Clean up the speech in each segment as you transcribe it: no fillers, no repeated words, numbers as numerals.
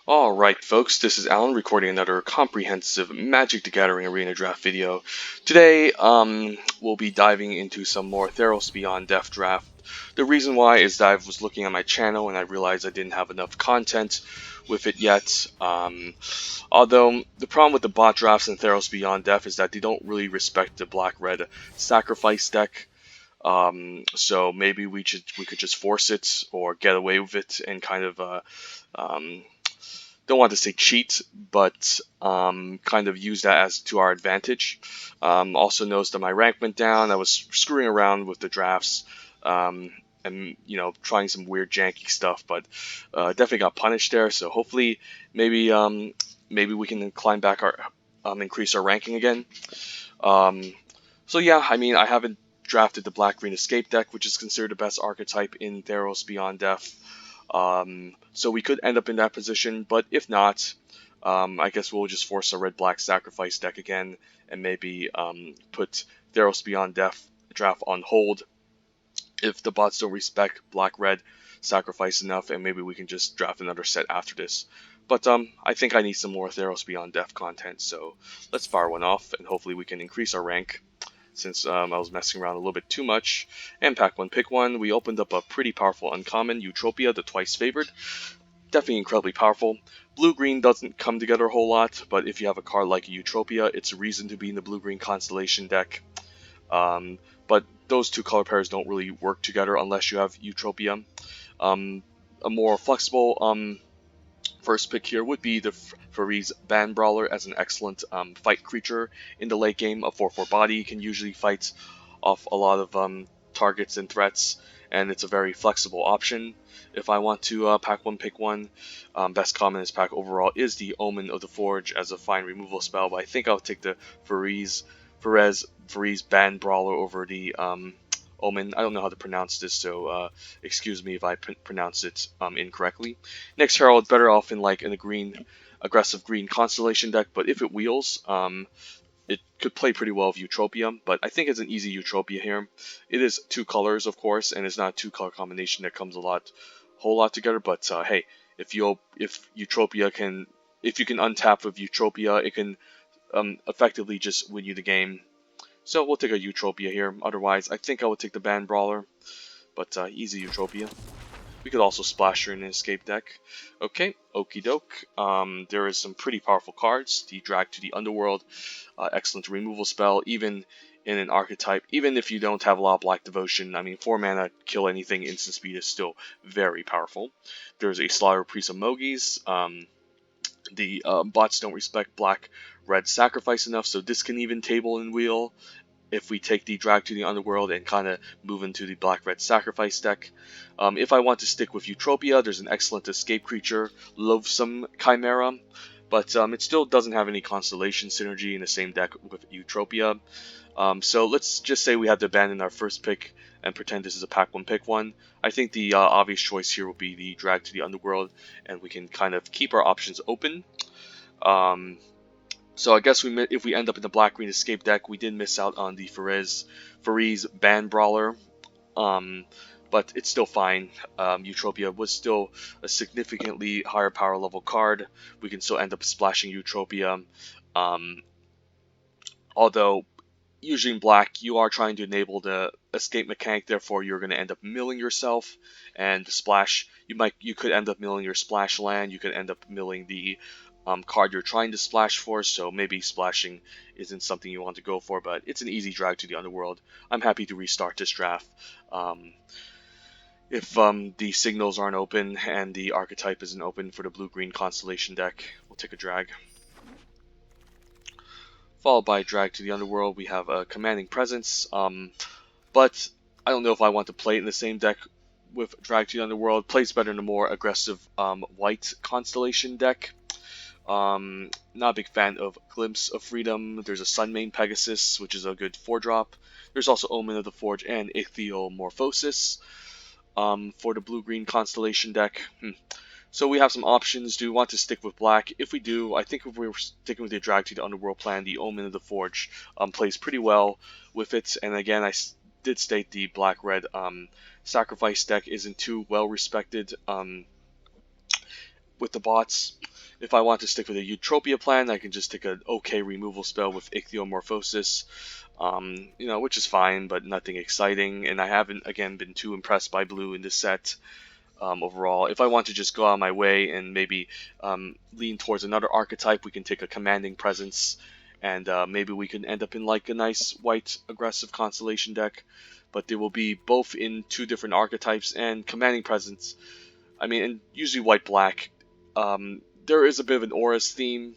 Alright folks, this is Alan recording another comprehensive Magic the Gathering Arena Draft video. Today, we'll be diving into some more Theros Beyond Death draft. The reason why is that I was looking at my channel and I realized I didn't have enough content with it yet. Although, the problem with the bot drafts in Theros Beyond Death is that they don't really respect the black-red sacrifice deck. So maybe we could just force it or get away with it and kind of don't want to say cheat, but kind of use that as to our advantage. Also noticed that my rank went down. I was screwing around with the drafts and trying some weird janky stuff, but definitely got punished there. So hopefully maybe we can climb back our increase our ranking again. So yeah, I mean, I haven't drafted the Black Green Escape deck, which is considered the best archetype in Theros Beyond Death. So we could end up in that position, but if not, I guess we'll just force a red-black sacrifice deck again and maybe put Theros Beyond Death draft on hold if the bots don't respect black-red sacrifice enough, and maybe we can just draft another set after this. But I think I need some more Theros Beyond Death content, so let's fire one off, and hopefully we can increase our rank since I was messing around a little bit too much. And pack one, pick one. We opened up a pretty powerful uncommon, Eutropia, the twice favored. Definitely incredibly powerful. Blue-green doesn't come together a whole lot, but if you have a card like Eutropia, it's a reason to be in the blue-green constellation deck. But those two color pairs don't really work together unless you have Eutropia. A more flexible first pick here would be the Theros Band Brawler as an excellent fight creature in the late game. A 4/4 body can usually fight off a lot of targets and threats, and it's a very flexible option. If I want to pack one, pick one, best common in this pack overall is the Omen of the Forge as a fine removal spell, but I think I'll take the Theros Band Brawler over the Omen. I don't know how to pronounce this, so excuse me if I pronounce it incorrectly. Next Herald, better off in like in a aggressive green constellation deck, but if it wheels, it could play pretty well with Eutropia, but I think it's an easy Eutropia here. It is two colors, of course, and it's not a two-color combination that comes whole lot together. But hey, if you can untap with Eutropia, it can effectively just win you the game. So we'll take a Eutropia here. Otherwise, I think I would take the Band Brawler, but easy Eutropia. We could also splash her in an escape deck. Okay, okie doke. There is some pretty powerful cards. The Drag to the Underworld, excellent removal spell, even in an archetype. Even if you don't have a lot of Black Devotion, I mean, 4 mana, kill anything, instant speed is still very powerful. There's a Slaughter Priest of Mogies. The bots don't respect black-red sacrifice enough, so this can even table and wheel if we take the Drag to the Underworld and kind of move into the black-red sacrifice deck. If I want to stick with Eutropia, there's an excellent escape creature, Loathsome Chimera, but it still doesn't have any constellation synergy in the same deck with Eutropia. So let's just say we had to abandon our first pick and pretend this is a pack one, pick one. I think the obvious choice here will be the Drag to the Underworld, and we can kind of keep our options open. So I guess if we end up in the black-green escape deck, we did miss out on the Theros Band Brawler, but it's still fine. Eutropia was still a significantly higher power level card. We can still end up splashing Eutropia, although usually in black you are trying to enable the escape mechanic, therefore you're going to end up milling yourself, and splash, you could end up milling your splash land, you could end up milling the card you're trying to splash for, so maybe splashing isn't something you want to go for, but it's an easy Drag to the Underworld. I'm happy to restart this draft. If the signals aren't open and the archetype isn't open for the blue-green constellation deck, we'll take a drag. Followed by Drag to the Underworld, we have a Commanding Presence, but I don't know if I want to play it in the same deck with Drag to the Underworld. Plays better in a more aggressive white constellation deck. Not a big fan of Glimpse of Freedom. There's a Sunmane Pegasus, which is a good 4-drop. There's also Omen of the Forge and Ichthyomorphosis for the blue-green constellation deck. So we have some options. Do we want to stick with black? If we do, I think if we were sticking with the Drag to the Underworld plan, the Omen of the Forge plays pretty well with it. And again, I did state the black-red sacrifice deck isn't too well respected with the bots. If I want to stick with a Eutropia plan, I can just take an okay removal spell with Ichthyomorphosis, which is fine, but nothing exciting. And I haven't, again, been too impressed by blue in this set overall. If I want to just go out of my way and maybe lean towards another archetype, we can take a Commanding Presence, and maybe we can end up in like a nice white aggressive Constellation deck. But they will be both in 2 different archetypes, and Commanding Presence, I mean, and usually white-black. There is a bit of an Aura's theme,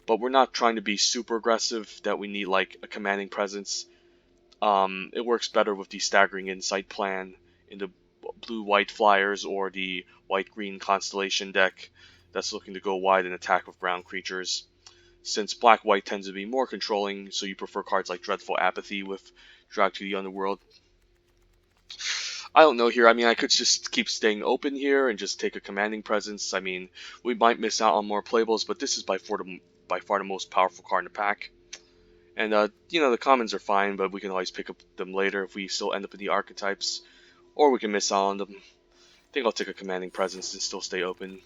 but we're not trying to be super aggressive that we need like a Commanding Presence. It works better with the Staggering Insight plan in the blue-white flyers or the white-green Constellation deck that's looking to go wide and attack with ground creatures. Since black-white tends to be more controlling, so you prefer cards like Dreadful Apathy with Drag to the Underworld. I don't know here. I mean, I could just keep staying open here and just take a Commanding Presence. I mean, we might miss out on more playables, but this is by far the most powerful card in the pack. And, the commons are fine, but we can always pick up them later if we still end up in the archetypes. Or we can miss out on them. I think I'll take a Commanding Presence and still stay open.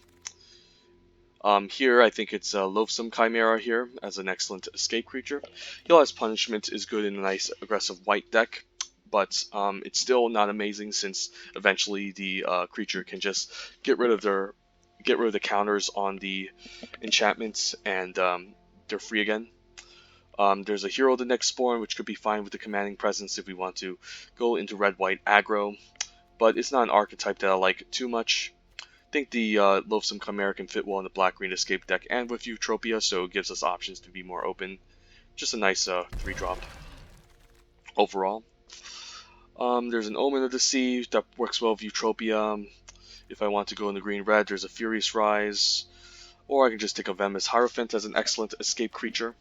Here, I think it's Loathsome Chimera here as an excellent escape creature. Heal-as Punishment is good in a nice aggressive white deck, but it's still not amazing since eventually the creature can just get rid of the counters on the enchantments, and they're free again. There's a Hero the Next Spawn, which could be fine with the Commanding Presence if we want to go into red-white aggro, but it's not an archetype that I like too much. I think the Loathsome Chimera can fit well in the black-green escape deck and with Eutropia, so it gives us options to be more open. Just a nice 3-drop overall. There's an Omen of the Sea that works well with Eutropia. If I want to go in the green-red, there's a Furious Rise, or I can just take a Venomous Hierophant as an excellent escape creature.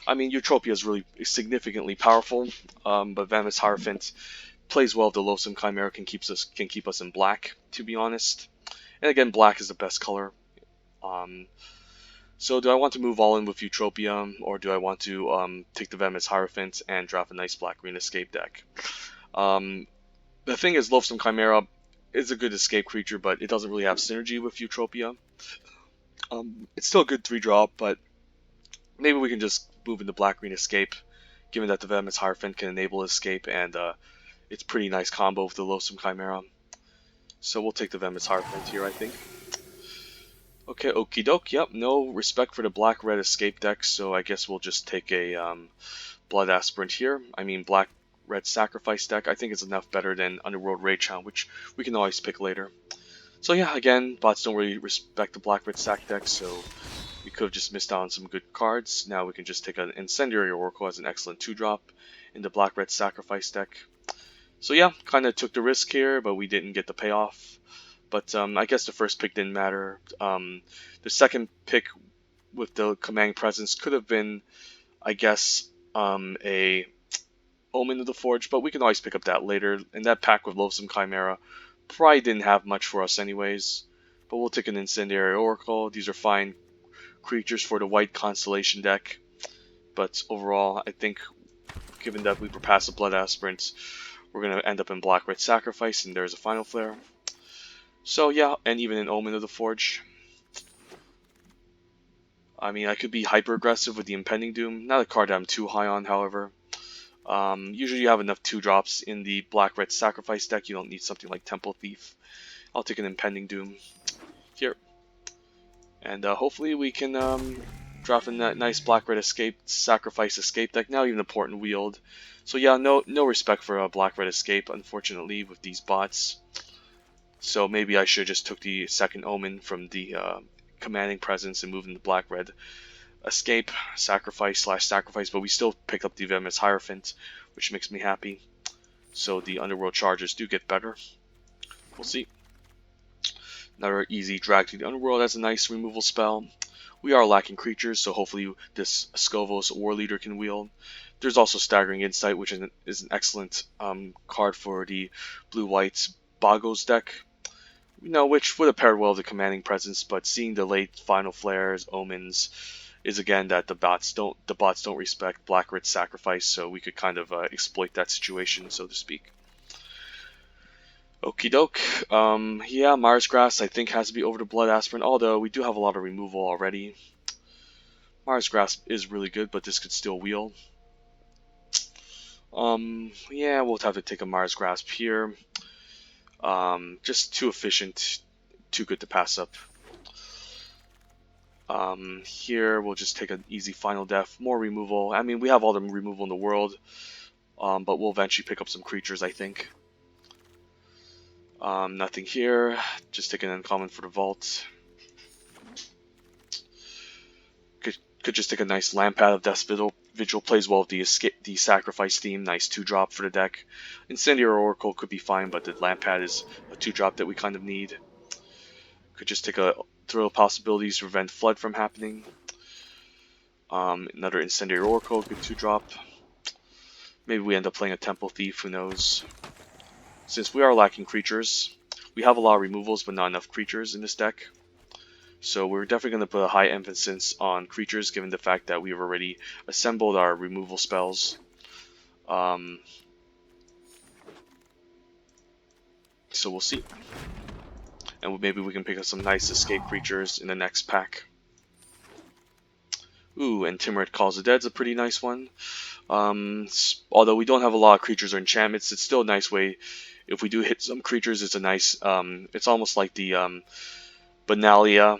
I mean, Eutropia is really significantly powerful, but Venomous Hierophant plays well if the Loathsome Chimera can keep us in black, to be honest. And again, black is the best color. So do I want to move all in with Eutropia, or do I want to take the Venomous Hierophant and draft a nice black-green escape deck? The thing is, Loathsome Chimera is a good escape creature, but it doesn't really have synergy with Eutropia. It's still a good 3-drop, but maybe we can just move into black-green escape, given that the Venomous Hierophant can enable escape, and it's a pretty nice combo with the Loathsome Chimera. So we'll take the Venomous Hierophant here, I think. Okay, okie doke. Yep, no respect for the black-red escape deck, so I guess we'll just take a Blood Aspirant here. I mean, black-red sacrifice deck, I think it's enough better than Underworld Ragehound, which we can always pick later. So yeah, again, bots don't really respect the black-red sack deck, so we could have just missed out on some good cards. Now we can just take an Incendiary Oracle as an excellent 2-drop in the black-red sacrifice deck. So yeah, kind of took the risk here, but we didn't get the payoff. But I guess the first pick didn't matter. The second pick with the Commanding Presence could have been, I guess, a Omen of the Forge, but we can always pick up that later. And that pack with Loathsome Chimera probably didn't have much for us anyways. But we'll take an Incendiary Oracle. These are fine creatures for the white Constellation deck. But overall, I think, given that we pass the Blood Aspirant, we're going to end up in black-red sacrifice, and there's a Final Flare. So yeah, and even an Omen of the Forge. I mean, I could be hyper-aggressive with the Impending Doom. Not a card that I'm too high on, however. Usually you have enough 2-drops in the black-red sacrifice deck. You don't need something like Temple Thief. I'll take an Impending Doom here. And hopefully we can draft a nice black-red sacrifice escape deck. Now even a Portent Wield. So yeah, no respect for a black-red escape, unfortunately, with these bots. So maybe I should have just took the second Omen from the Commanding Presence and moved into black-red escape, sacrifice, but we still picked up the Venomous Hierophant, which makes me happy. So the Underworld Chargers do get better. We'll see. Another easy drag to the Underworld as a nice removal spell. We are lacking creatures, so hopefully this Skovos War Leader can wield. There's also Staggering Insight, which is an excellent card for the blue-white Bogos deck. Which would have paired well with the Commanding Presence, but seeing the late Final Flares, Omens, is again that the bots don't respect black-red sacrifice, so we could kind of exploit that situation, so to speak. Okie doke. Yeah, Mars Grass I think has to be over to Blood Aspirin, although we do have a lot of removal already. Mars Grass is really good, but this could still wheel. Yeah, we'll have to take a Mars Grasp here. Just too efficient, too good to pass up. Here we'll just take an easy Final Death, more removal. I mean, we have all the removal in the world, but we'll eventually pick up some creatures, I think. Nothing here. Just take an uncommon for the vault. Could just take a nice Lampad of Death's Vigil. Plays well with the Sacrifice theme. Nice 2-drop for the deck. Incendiary Oracle could be fine, but the Lampad is a 2-drop that we kind of need. Could just take a Thrill of Possibilities to prevent Flood from happening. Another Incendiary Oracle, good 2-drop. Maybe we end up playing a Temple Thief, who knows. Since we are lacking creatures, we have a lot of removals but not enough creatures in this deck. So we're definitely going to put a high emphasis on creatures given the fact that we have already assembled our removal spells. So we'll see. And maybe we can pick up some nice escape creatures in the next pack. Ooh, and Timid Calls the Dead's a pretty nice one. Although we don't have a lot of creatures or enchantments, it's still a nice way. If we do hit some creatures, it's a nice, it's almost like the Benalia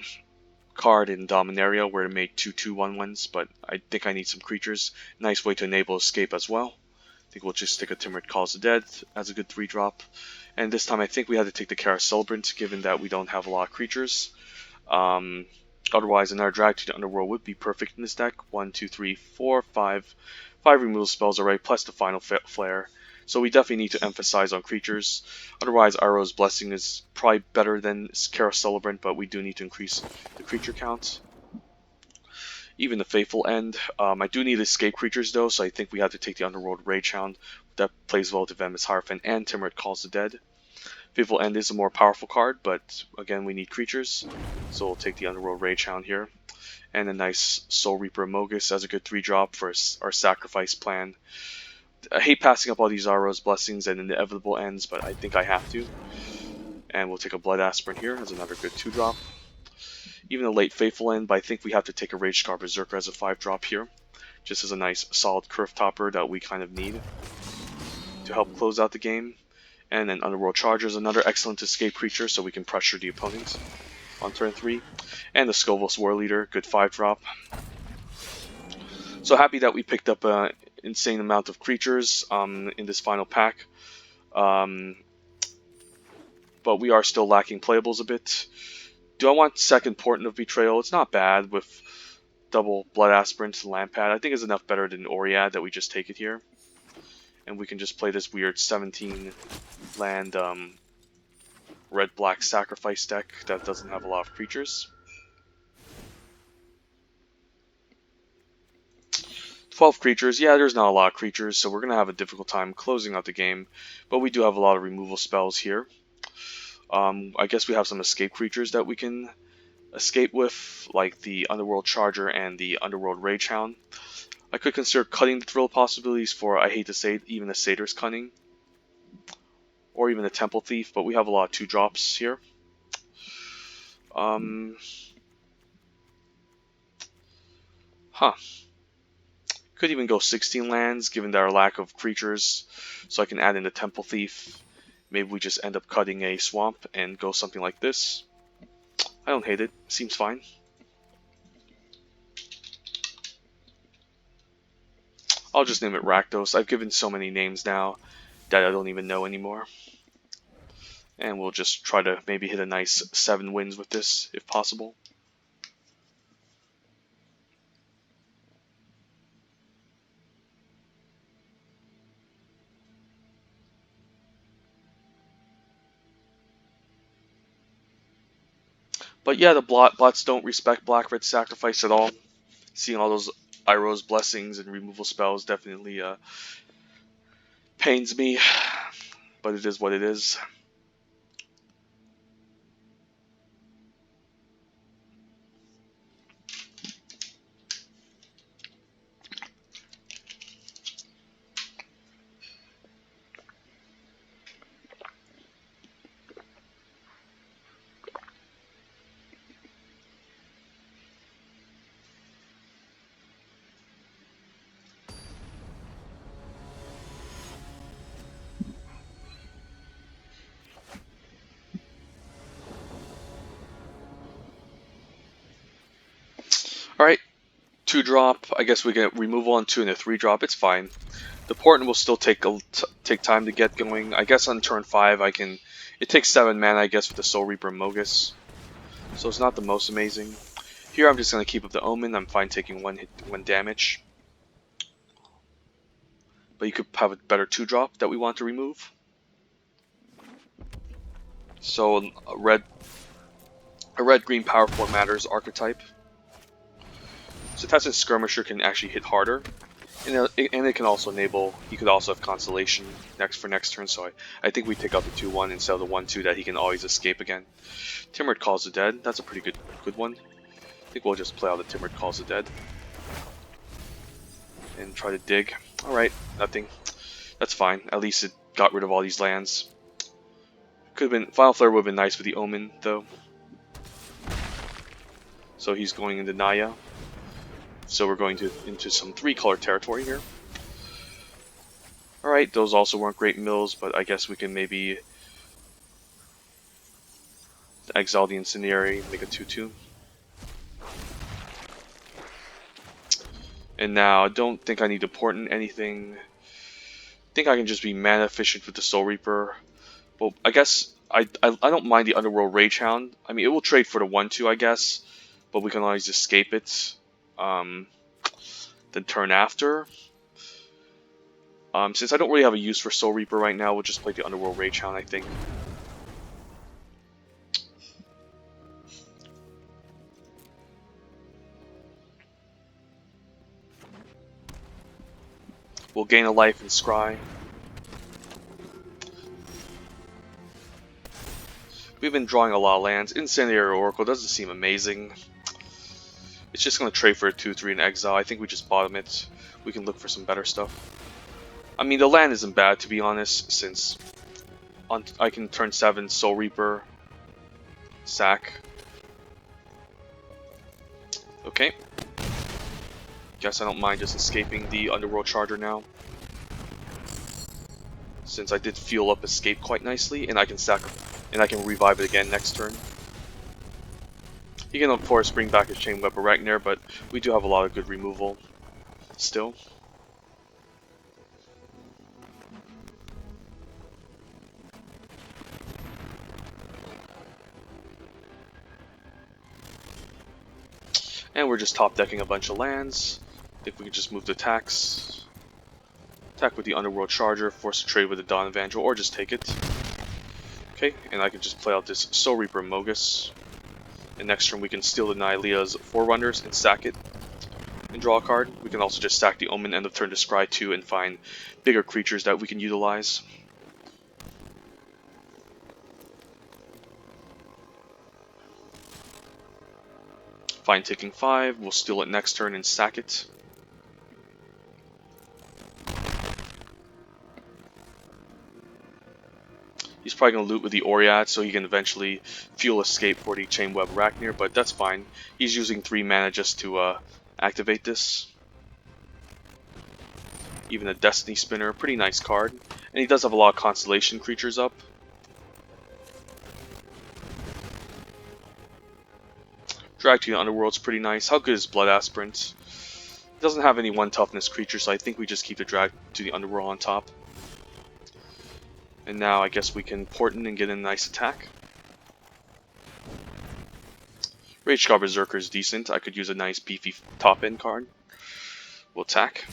card in Dominaria where it made 2/2/1/1s, but I think I need some creatures. Nice way to enable escape as well. I think we'll just stick a Timid Calls the Dead as a good 3-drop. And this time I think we had to take the Kara Celebrant given that we don't have a lot of creatures. Otherwise, another Drag to the Underworld would be perfect in this deck. 1, 2, 3, 4, 5. 5 removal spells already, plus the final flare. So we definitely need to emphasize on creatures. Otherwise, Iroh's Blessing is probably better than Kara Celebrant, but we do need to increase the creature count. Even the Faithful End. I do need escape creatures though, so I think we have to take the Underworld Ragehound. That plays well to Venomous Hierophant and Timid Calls the Dead. Faithful End is a more powerful card, but again we need creatures, so we'll take the Underworld Ragehound here. And a nice Soul Reaper Amogus as a good 3-drop for our sacrifice plan. I hate passing up all these Iroh's Blessings and inevitable ends, but I think I have to. And we'll take a Blood Aspirin here as another good 2-drop. Even a late Faithful End, but I think we have to take a Rage-Scarred Berserker as a 5-drop here. Just as a nice solid Curve Topper that we kind of need to help close out the game. And then Underworld Charger is another excellent escape creature, so we can pressure the opponent on turn 3. And the Scovos War Leader, good 5-drop. So happy that we picked up an insane amount of creatures in this final pack. But we are still lacking playables a bit. Do I want second Portent of Betrayal? It's not bad with double Blood Aspirant and Lampad. I think it's enough better than Oriad that we just take it here. And we can just play this weird 17 land red-black sacrifice deck that doesn't have a lot of creatures. 12 creatures, yeah, there's not a lot of creatures, so we're going to have a difficult time closing out the game, but we do have a lot of removal spells here. I guess we have some escape creatures that we can escape with, like the Underworld Charger and the Underworld Ragehound. I could consider cutting the Thrill Possibilities for, I hate to say it, even a Satyr's Cunning. Or even a Temple Thief, but we have a lot of 2-drops here. Could even go 16 lands, given our lack of creatures, so I can add in the Temple Thief. Maybe we just end up cutting a Swamp and go something like this. I don't hate it. Seems fine. I'll just name it Rakdos. I've given so many names now that I don't even know anymore. And we'll just try to maybe hit a nice 7 wins with this, if possible. But yeah, the bots don't respect Black-Red Sacrifice at all. Seeing all those Iroh's Blessings and removal spells definitely pains me, but it is what it is. Alright, 2-drop. I guess we can removal on 2 and a 3-drop. It's fine. The portent will still take time to get going. I guess on turn 5 I can... It takes 7 mana, I guess, with the Soul Reaper Mogus. So it's not the most amazing. Here I'm just going to keep up the Omen. I'm fine taking 1 damage. But you could have a better 2-drop that we want to remove. So a red-green power formatter's archetype. So Tessin Skirmisher can actually hit harder. And it can also enable, he could also have Constellation next turn, so I think we take out the 2-1 instead of the 1-2 that he can always escape again. Timid Calls the Dead, that's a pretty good one. I think we'll just play out the Timid Calls the Dead. And try to dig. Alright, nothing. That's fine, at least it got rid of all these lands. Could have been, Final Flare would have been nice with the Omen, though. So he's going into Naya. So we're going into some 3-color territory here. Alright, those also weren't great mills, but I guess we can maybe exile the Incendiary, make a 2-2. And now I don't think I need to portent anything. I think I can just be mana efficient with the Soul Reaper. Well, I guess I don't mind the Underworld Rage Hound. I mean, it will trade for the 1-2, I guess, but we can always escape it the turn after. Since I don't really have a use for Soul Reaper right now, we'll just play the Underworld Rage Hound, I think. We'll gain a life and scry. We've been drawing a lot of lands. Incendiary Oracle doesn't seem amazing. It's just going to trade for a 2-3 in exile. I think we just bottom it. We can look for some better stuff. I mean, the land isn't bad, to be honest, since I can turn 7 Soul Reaper, Sac. Okay. Guess I don't mind just escaping the Underworld Charger now, since I did fuel up Escape quite nicely, and I can revive it again next turn. He can of course bring back his Chain Web Arachnair, but we do have a lot of good removal still. And we're just top decking a bunch of lands. I think we can just move the tax. Attack with the Underworld Charger, force a trade with the Dawn Evangel, or just take it. Okay, and I can just play out this Soul Reaper Mogus. And next turn we can steal the Nylea's Forerunners and sack it and draw a card. We can also just sack the Omen end of turn to scry 2 and find bigger creatures that we can utilize. Fine, taking 5, we'll steal it next turn and sack it. He's probably going to loot with the Oriat so he can eventually fuel escape for the Chain Web Arachnair, but that's fine. He's using 3 mana just to activate this. Even a Destiny Spinner, pretty nice card. And he does have a lot of Constellation creatures up. Drag to the Underworld's pretty nice. How good is Blood Aspirant? It doesn't have any 1 toughness creature, so I think we just keep the Drag to the Underworld on top. And now I guess we can portent and get a nice attack. Rage God Berserker is decent. I could use a nice beefy top end card. We'll attack.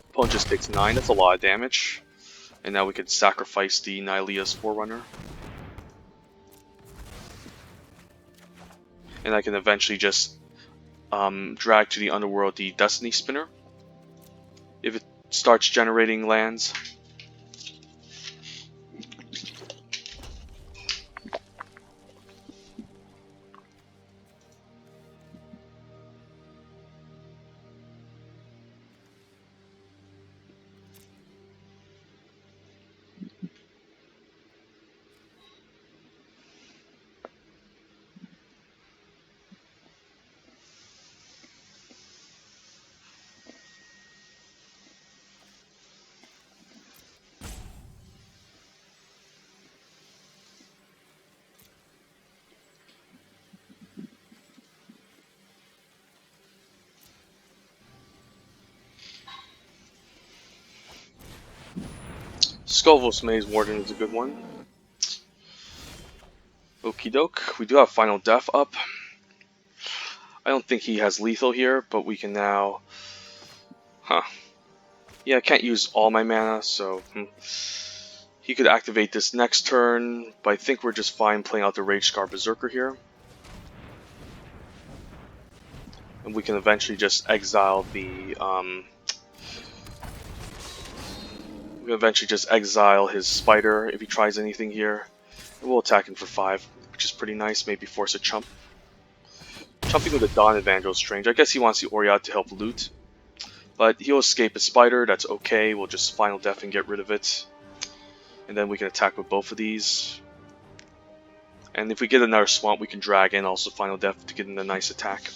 Opponent just takes 9, that's a lot of damage. And now we could sacrifice the Nylea's Forerunner. And I can eventually just drag to the Underworld the Destiny Spinner if it starts generating lands. Scovos Maze Warden is a good one. Okie doke. We do have Final Death up. I don't think he has lethal here, but we can now... Huh. Yeah, I can't use all my mana, so... He could activate this next turn, but I think we're just fine playing out the Rage Scar Berserker here. And we can eventually just exile the... we can eventually just exile his Spider if he tries anything here. And we'll attack him for 5, which is pretty nice. Maybe force a chump. Chumping with a Dawn Evangel is strange. I guess he wants the Ikoria to help loot. But he'll escape his Spider, that's okay. We'll just Final Death and get rid of it. And then we can attack with both of these. And if we get another Swamp, we can drag in also Final Death to get in a nice attack.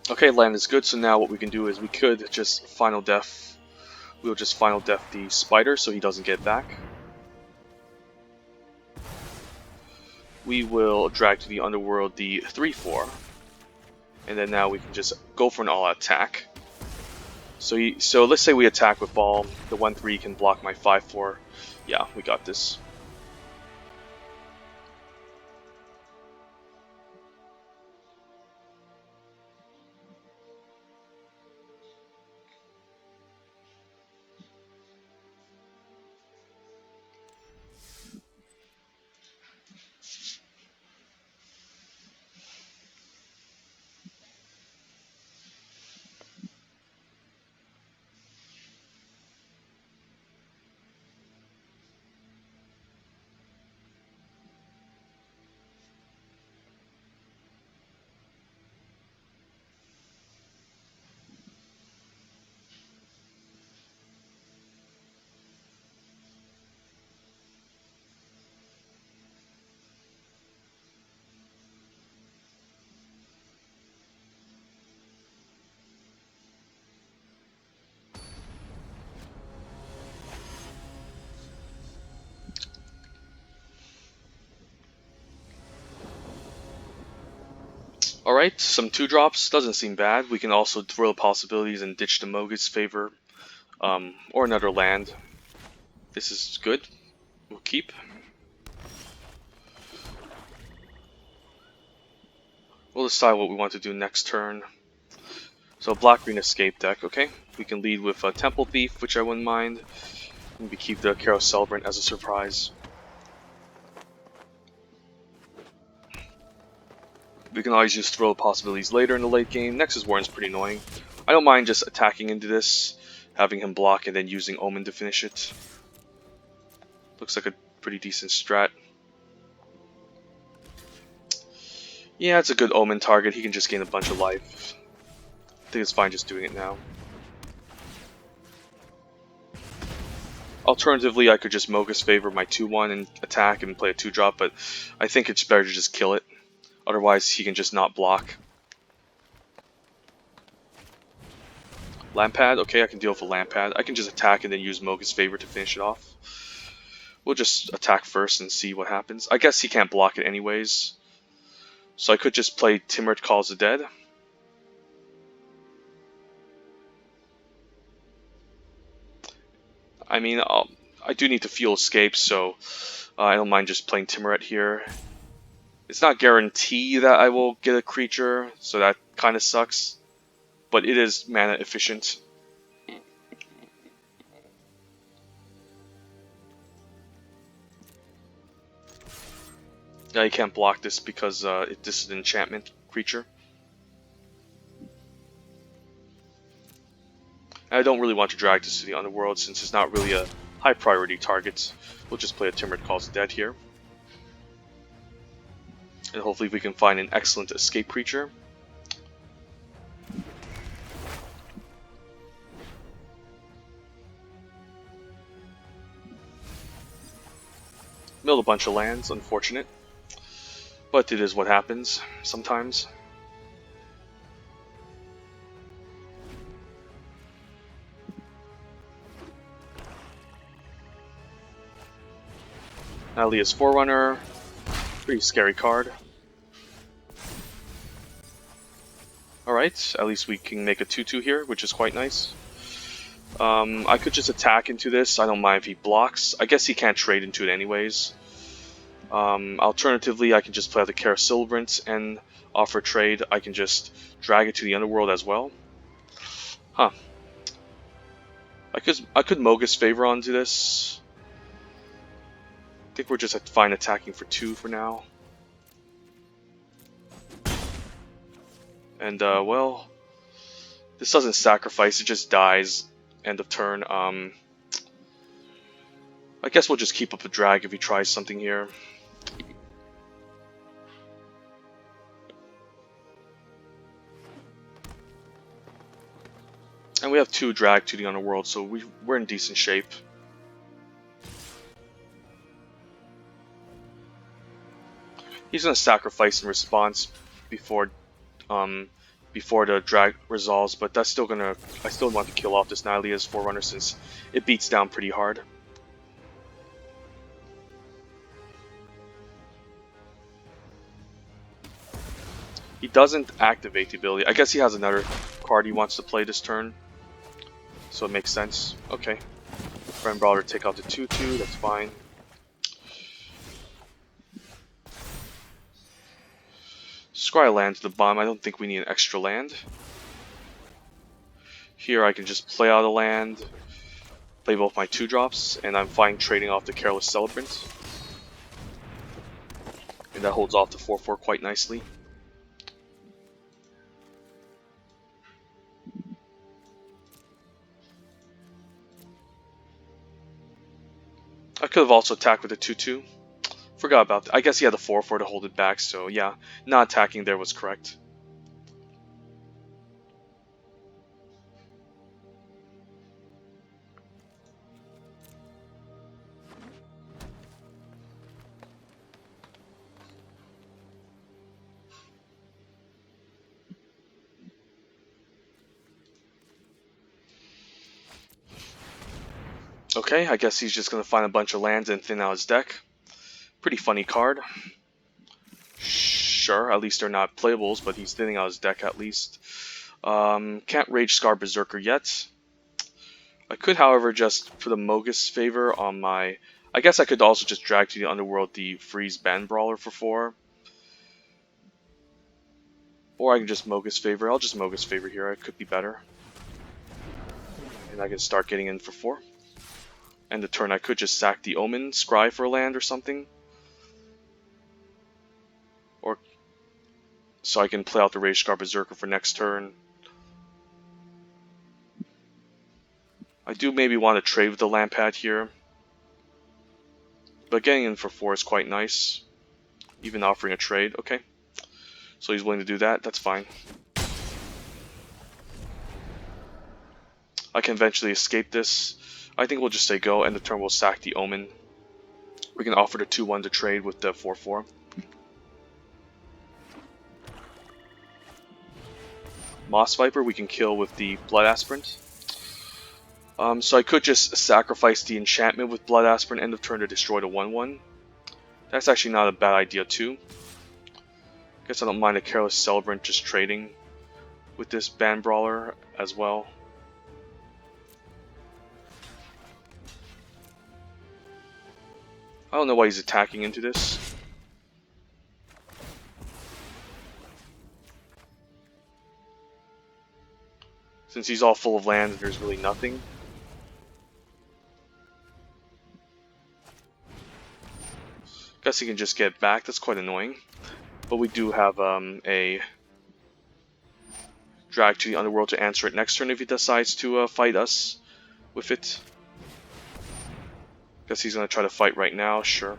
Okay, land is good, so now what we can do is we could just Final Death. We'll just Final Death the Spider so he doesn't get back. We will drag to the Underworld the 3/4. And then now we can just go for an all-out attack. So let's say we attack with Ball. The 1/3 can block my 5/4. Yeah, we got this. Alright, some 2-drops, doesn't seem bad. We can also throw the possibilities and ditch the Mogut's favor, or another land. This is good, we'll keep. We'll decide what we want to do next turn. So Black-Green Escape deck, okay. We can lead with Temple Thief, which I wouldn't mind. Maybe keep the Theros Celebrant as a surprise. We can always just throw possibilities later in the late game. Nexus Warden's pretty annoying. I don't mind just attacking into this, having him block, and then using Omen to finish it. Looks like a pretty decent strat. Yeah, it's a good Omen target. He can just gain a bunch of life. I think it's fine just doing it now. Alternatively, I could just Mogus favor my 2/1 and attack and play a 2-drop, but I think it's better to just kill it. Otherwise, he can just not block. Lampad? Okay, I can deal with a Lampad. I can just attack and then use Mogus favor to finish it off. We'll just attack first and see what happens. I guess he can't block it anyways. So I could just play Timrid Calls the Dead. I mean, I do need to fuel escape, so I don't mind just playing Timrid here. It's not guaranteed that I will get a creature, so that kind of sucks. But it is mana efficient. Yeah, you can't block this because this is an enchantment creature. And I don't really want to drag this to the Underworld since it's not really a high priority target. We'll just play a Timrid Calls the Dead here. And hopefully we can find an excellent escape creature. Milled a bunch of lands, unfortunate. But it is what happens sometimes. Nylea's Forerunner. Pretty scary card. Alright, at least we can make a 2-2 here, which is quite nice. I could just attack into this. I don't mind if he blocks. I guess he can't trade into it anyways. Alternatively, I can just play out the Celebrant and offer trade. I can just drag it to the Underworld as well. Huh. I could Mogis Favor onto this. I think we're just fine attacking for 2 for now. And, well, this doesn't sacrifice, it just dies. End of turn. I guess we'll just keep up the drag if he tries something here. And we have 2 drag to the Underworld, so we're in decent shape. He's gonna sacrifice in response before the drag resolves, but that's still gonna. I still want to kill off this Nylea's Forerunner since it beats down pretty hard. He doesn't activate the ability. I guess he has another card he wants to play this turn, so it makes sense. Okay, Friend Brawler take out the 2/2. That's fine. Scry land to the bottom. I don't think we need an extra land. Here I can just play out a land, play both my 2-drops, and I'm fine trading off the Careless Celebrant. And that holds off the 4/4 quite nicely. I could have also attacked with a 2/2. Forgot about that. I guess he had a 4/4 to hold it back, so yeah, not attacking there was correct. Okay, I guess he's just going to find a bunch of lands and thin out his deck. Pretty funny card. Sure, at least they're not playables, but he's thinning out his deck at least. Can't Rage Scar Berserker yet. I could, however, just for the Mogis Favor on my... I guess I could also just drag to the Underworld the Freeze Band Brawler for 4. Or I can just Mogis Favor. I'll just Mogis Favor here. It could be better. And I can start getting in for 4. And the turn I could just sack the Omen, Scry for a land or something. Or so I can play out the Rage Scar Berserker for next turn. I do maybe want to trade with the Lampad here. But getting in for 4 is quite nice. Even offering a trade, okay. So he's willing to do that, that's fine. I can eventually escape this. I think we'll just say go, and the turn we'll sack the Omen. We can offer the 2/1 to trade with the 4/4. Moss Viper we can kill with the Blood Aspirant. So I could just sacrifice the enchantment with Blood Aspirant end of turn to destroy the 1/1. That's actually not a bad idea too. Guess I don't mind a Careless Celebrant just trading with this Band Brawler as well. I don't know why he's attacking into this. Since he's all full of land and there's really nothing. Guess he can just get back, that's quite annoying. But we do have a drag to the Underworld to answer it next turn if he decides to fight us with it. Guess he's going to try to fight right now, sure.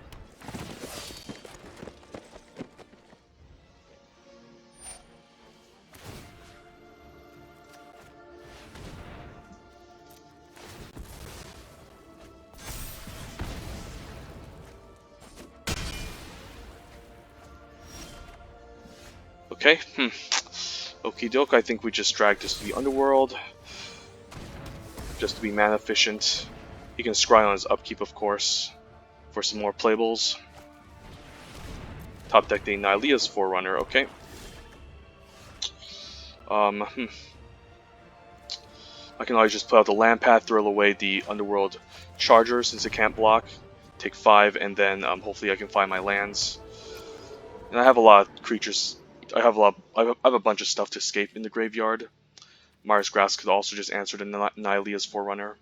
Okay, Okie doke, I think we just dragged this to the Underworld. Just to be mana efficient. He can scry on his upkeep, of course. for some more playbles. Top deck the Nylea's Forerunner, okay. I can always just play out the land path, throw away the Underworld Charger since it can't block. Take 5, and then hopefully I can find my lands. And I have a lot of creatures. I have a bunch of stuff to escape in the graveyard. Mars Grass could also just answer the Nylea's Forerunner.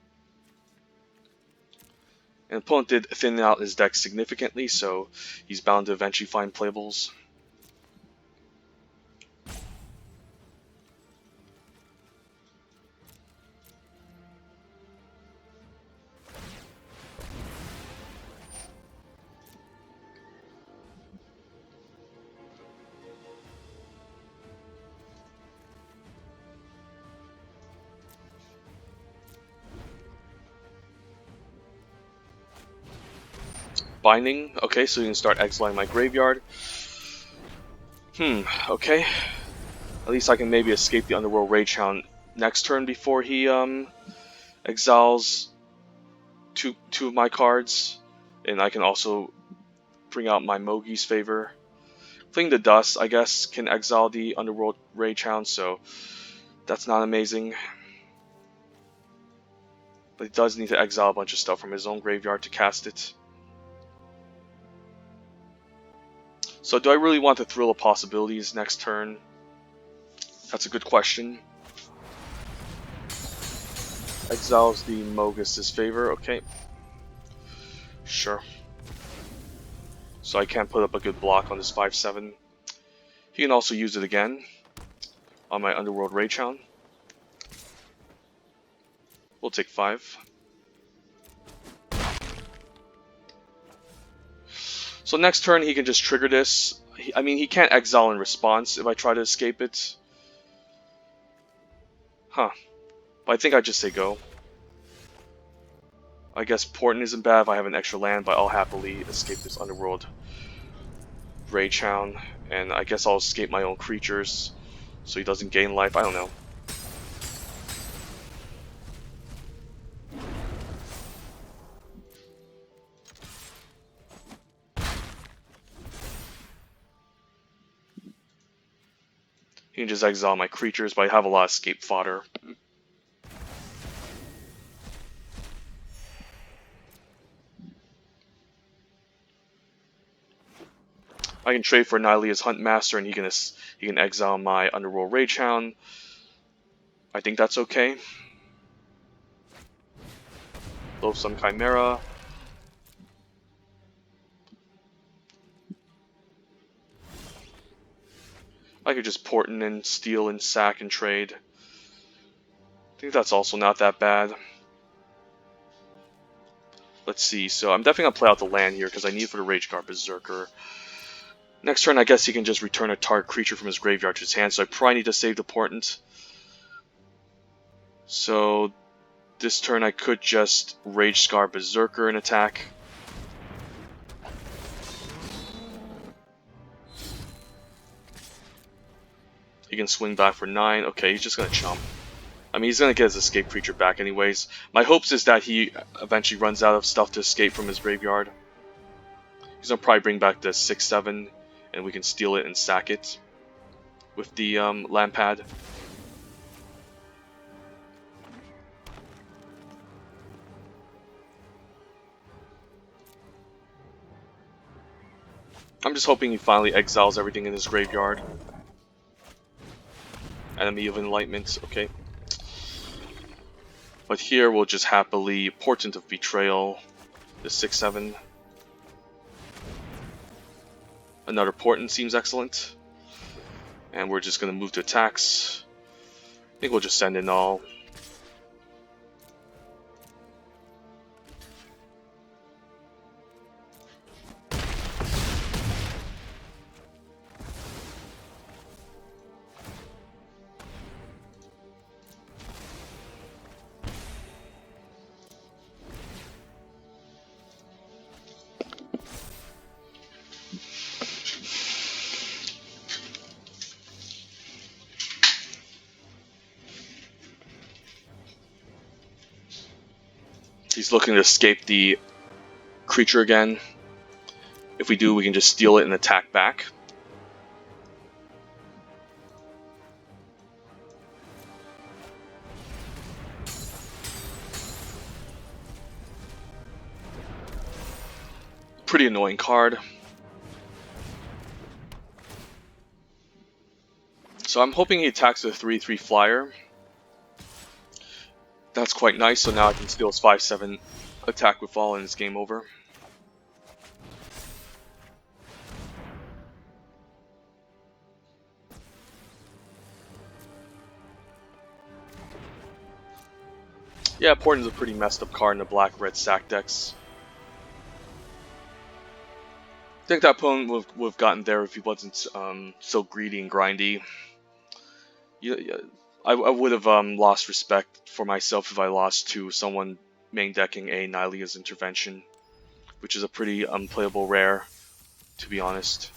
And opponent did thin out his deck significantly, so he's bound to eventually find playables. Binding, okay, so you can start exiling my graveyard. Okay. At least I can maybe escape the Underworld Ragehound next turn before he exiles two of my cards. And I can also bring out my Mogi's Favor. Fling the Dust, I guess, can exile the Underworld Ragehound, so that's not amazing. But he does need to exile a bunch of stuff from his own graveyard to cast it. So do I really want the Thrill of Possibilities next turn? That's a good question. Exiles the Mogus' Favor, okay. Sure. So I can't put up a good block on this 5/7. He can also use it again on my Underworld Ragehound. We'll take 5. So next turn he can just trigger this. I mean, he can't exile in response if I try to escape it. Huh. But I think I'd just say go. I guess Portent isn't bad if I have an extra land, but I'll happily escape this Underworld Ragehound. And I guess I'll escape my own creatures so he doesn't gain life. I don't know. He can just exile my creatures, but I have a lot of escape fodder. I can trade for Nylea's Huntmaster, and he can exile my Underworld Ragehound. I think that's okay. Loathsome Chimera. I could just Portent and steal and sack and trade. I think that's also not that bad. Let's see, so I'm definitely going to play out the land here because I need it for the Rageguard Berserker. Next turn, I guess he can just return a target creature from his graveyard to his hand, so I probably need to save the Portent. So this turn I could just Ragescar Berserker and attack. He can swing back for 9. Okay, he's just going to chump. I mean, he's going to get his escape creature back anyways. My hopes is that he eventually runs out of stuff to escape from his graveyard. He's going to probably bring back the 6/7, and we can steal it and sack it with the land pad. I'm just hoping he finally exiles everything in his graveyard. Enemy of Enlightenment, okay. But here we'll just happily Portent of Betrayal, the 6/7. Another Portent seems excellent. And we're just going to move to attacks. I think we'll just send in all. He's looking to escape the creature again. If we do, we can just steal it and attack back. Pretty annoying card. So I'm hoping he attacks with a 3/3 flyer. That's quite nice, so now I can steal his 5/7 attack with all and it's game over. Yeah, Porton's a pretty messed up card in the black-red Sac decks. I think that opponent would have gotten there if he wasn't so greedy and grindy. I would have lost respect for myself if I lost to someone main decking a Nylea's Intervention, which is a pretty unplayable rare, to be honest.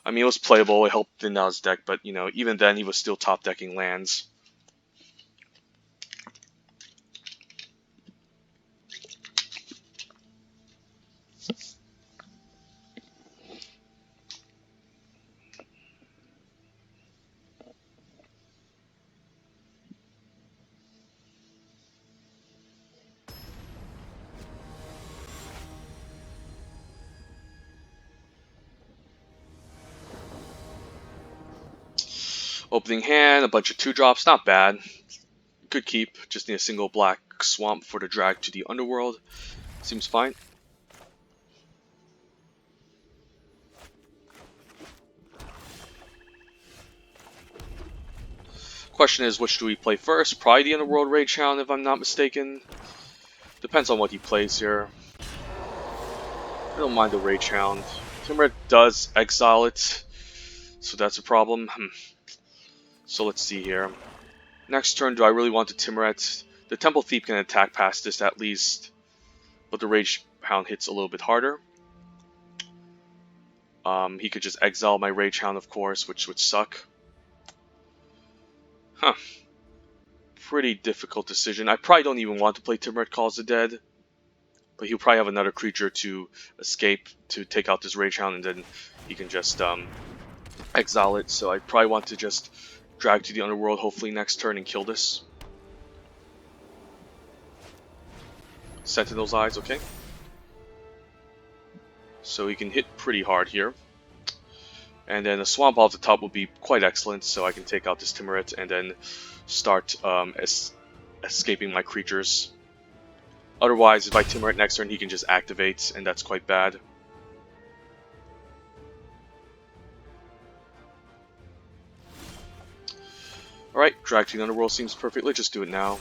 I mean, it was playable, it helped thin out his deck, but you know, even then he was still top decking lands. Opening hand, a bunch of 2-drops, not bad. Good keep, just need a single black swamp for the drag to the underworld. Seems fine. Question is, which do we play first? Probably the Underworld Rage Hound, if I'm not mistaken. Depends on what he plays here. I don't mind the Rage Hound. Timuret does exile it, so that's a problem. So let's see here. Next turn, do I really want the Timuret? The Temple Thief can attack past this at least, but the Rage Hound hits a little bit harder. He could just exile my Rage Hound, of course, which would suck. Huh. Pretty difficult decision. I probably don't even want to play Timuret Calls the Dead, but he'll probably have another creature to escape to take out this Rage Hound, and then he can just exile it. So I probably want to just drag to the Underworld, hopefully next turn, and kill this. Sentinel's Eyes, okay. So he can hit pretty hard here. And then a Swamp off the top will be quite excellent, so I can take out this Timuret and then start escaping my creatures. Otherwise, if I Timuret next turn, he can just activate, and that's quite bad. Alright, drag to the Underworld seems perfect. Let's just do it now.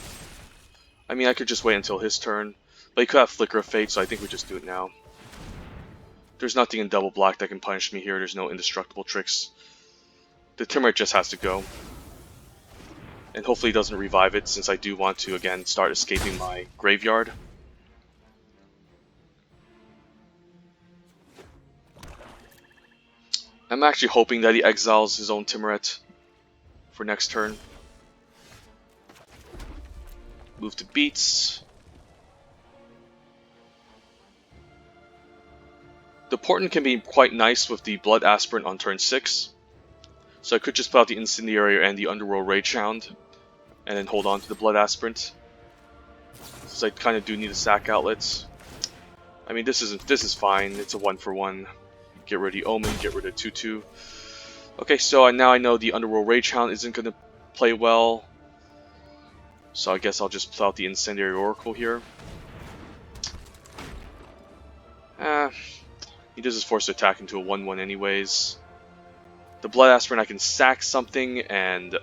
I mean, I could just wait until his turn, but he could have Flicker of Fate, so I think we just do it now. There's nothing in double black that can punish me here. There's no indestructible tricks. The Timuret just has to go. And hopefully he doesn't revive it, since I do want to, again, start escaping my graveyard. I'm actually hoping that he exiles his own Timuret for next turn. Move to Beats. The Portent can be quite nice with the Blood Aspirant on turn 6. So I could just put out the Incendiary and the Underworld Rage Hound, and then hold on to the Blood Aspirant. Since I kind of do need a sack outlet. I mean, this is fine. It's a 1-for-1. Get rid of the Omen, get rid of 2/2. Okay, so now I know the Underworld Rage Hound isn't going to play well. So I guess I'll just put out the Incendiary Oracle here. He does his forced attack into a 1/1 anyways. The Blood Aspirant, I can sack something and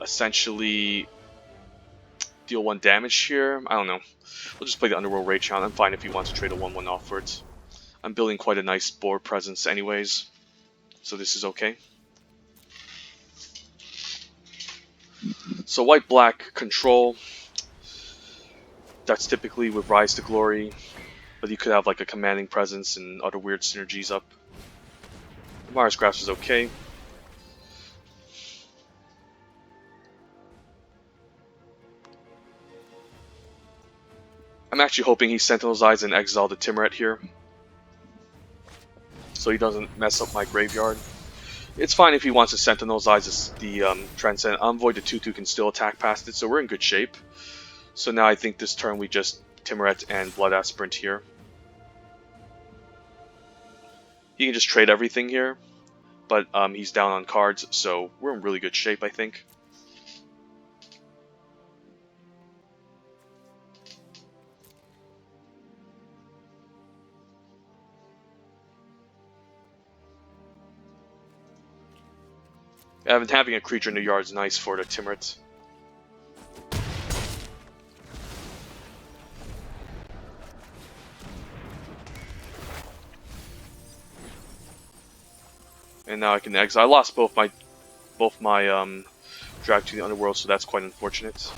essentially deal 1 damage here. I don't know. We'll just play the Underworld Rage Hound. I'm fine if he wants to trade a 1/1 off for it. I'm building quite a nice board presence anyways, so this is okay. So white-black control. That's typically with Rise to Glory, but you could have like a commanding presence and other weird synergies up. Mars Grasp is okay. I'm actually hoping he Sentinel's Eyes and exile the Timuret here, so he doesn't mess up my graveyard. It's fine if he wants to Sentinel's Eyes as the Transcendent Envoy. The 2/2 can still attack past it, so we're in good shape. So now I think this turn we just Timuret and Blood Aspirant here. He can just trade everything here, but he's down on cards, so we're in really good shape, I think. Having a creature in the yard is nice for the Timuret. And now I can exile. I lost both my drag to the underworld, so that's quite unfortunate.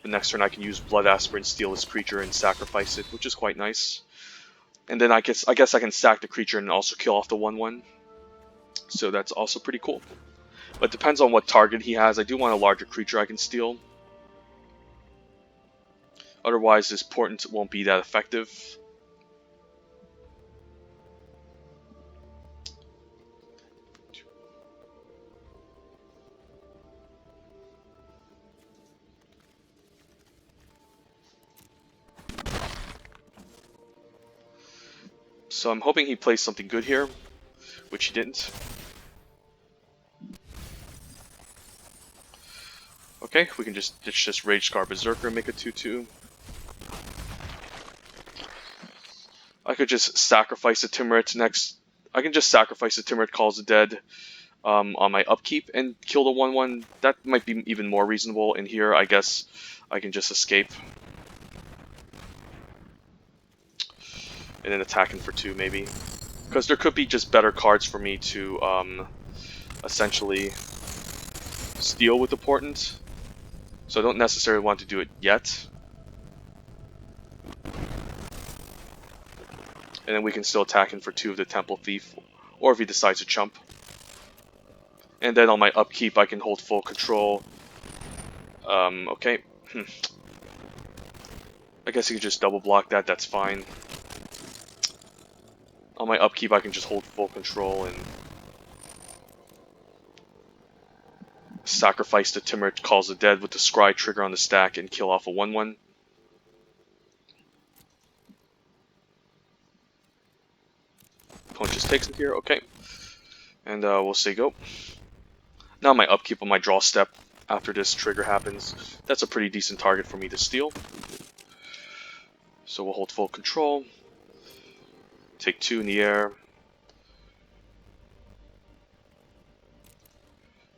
The next turn I can use Blood Aspirant, steal this creature, and sacrifice it, which is quite nice. And then I guess I can sack the creature and also kill off the 1/1. So that's also pretty cool. But it depends on what target he has. I do want a larger creature I can steal. Otherwise, this Portent won't be that effective. So I'm hoping he plays something good here, which he didn't. Okay, we can just ditch this Rage Scar Berserker and make a 2/2. I could just sacrifice the Timuret next. I can just sacrifice the Timuret Calls the Dead on my upkeep and kill the 1/1. That might be even more reasonable. In here, I guess I can just escape. And then attack him for 2, maybe. Because there could be just better cards for me to essentially steal with the Portent. So I don't necessarily want to do it yet. And then we can still attack him for 2 of the Temple Thief, or if he decides to chump. And then on my upkeep I can hold full control. Okay. I guess he could just double block that, that's fine. On my upkeep I can just hold full control and sacrifice the Timuret Calls the Dead with the Scry trigger on the stack and kill off a 1/1. Opponent just takes it here, okay. And we'll say go. Now my upkeep on my draw step after this trigger happens. That's a pretty decent target for me to steal. So we'll hold full control. Take 2 in the air.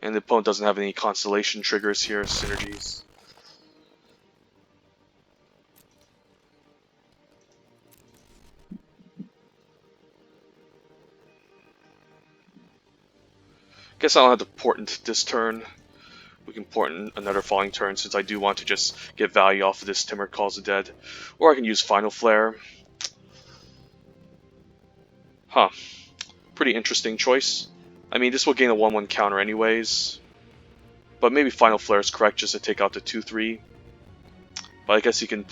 And the opponent doesn't have any constellation triggers here, synergies. Guess I don't have to Portent this turn. We can Portent another Falling turn since I do want to just get value off of this Timuret Calls the Dead. Or I can use Final Flare. Huh. Pretty interesting choice. I mean, this will gain a 1/1 counter anyways. But maybe Final Flare is correct just to take out the 2/3. But I guess he can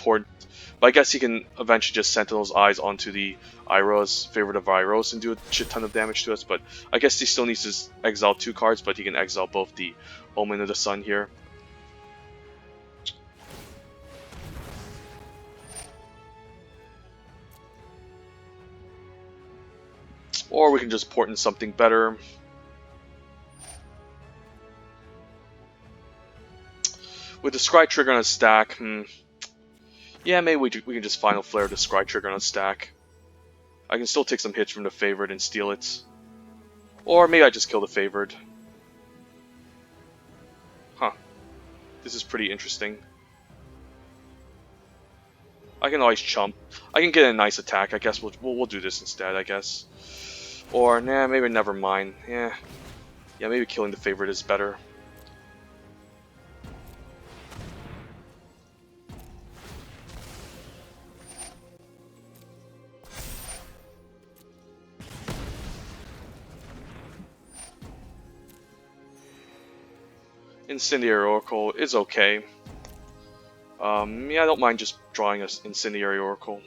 eventually just Sentinel's Eyes onto the Iroh's favorite of Iroh's and do a shit ton of damage to us. But I guess he still needs to exile 2 cards, but he can exile both the Omen of the Sun here. Or we can just Portent something better. With the Scry trigger on a stack, yeah, maybe we can just Final Flare the Scry trigger on a stack. I can still take some hits from the Favored and steal it. Or maybe I just kill the Favored. Huh. This is pretty interesting. I can always chump. I can get a nice attack. I guess we'll do this instead, I guess. Or, nah, maybe never mind. Yeah, maybe killing the Favored is better. Incendiary Oracle is okay. Yeah, I don't mind just drawing an Incendiary Oracle.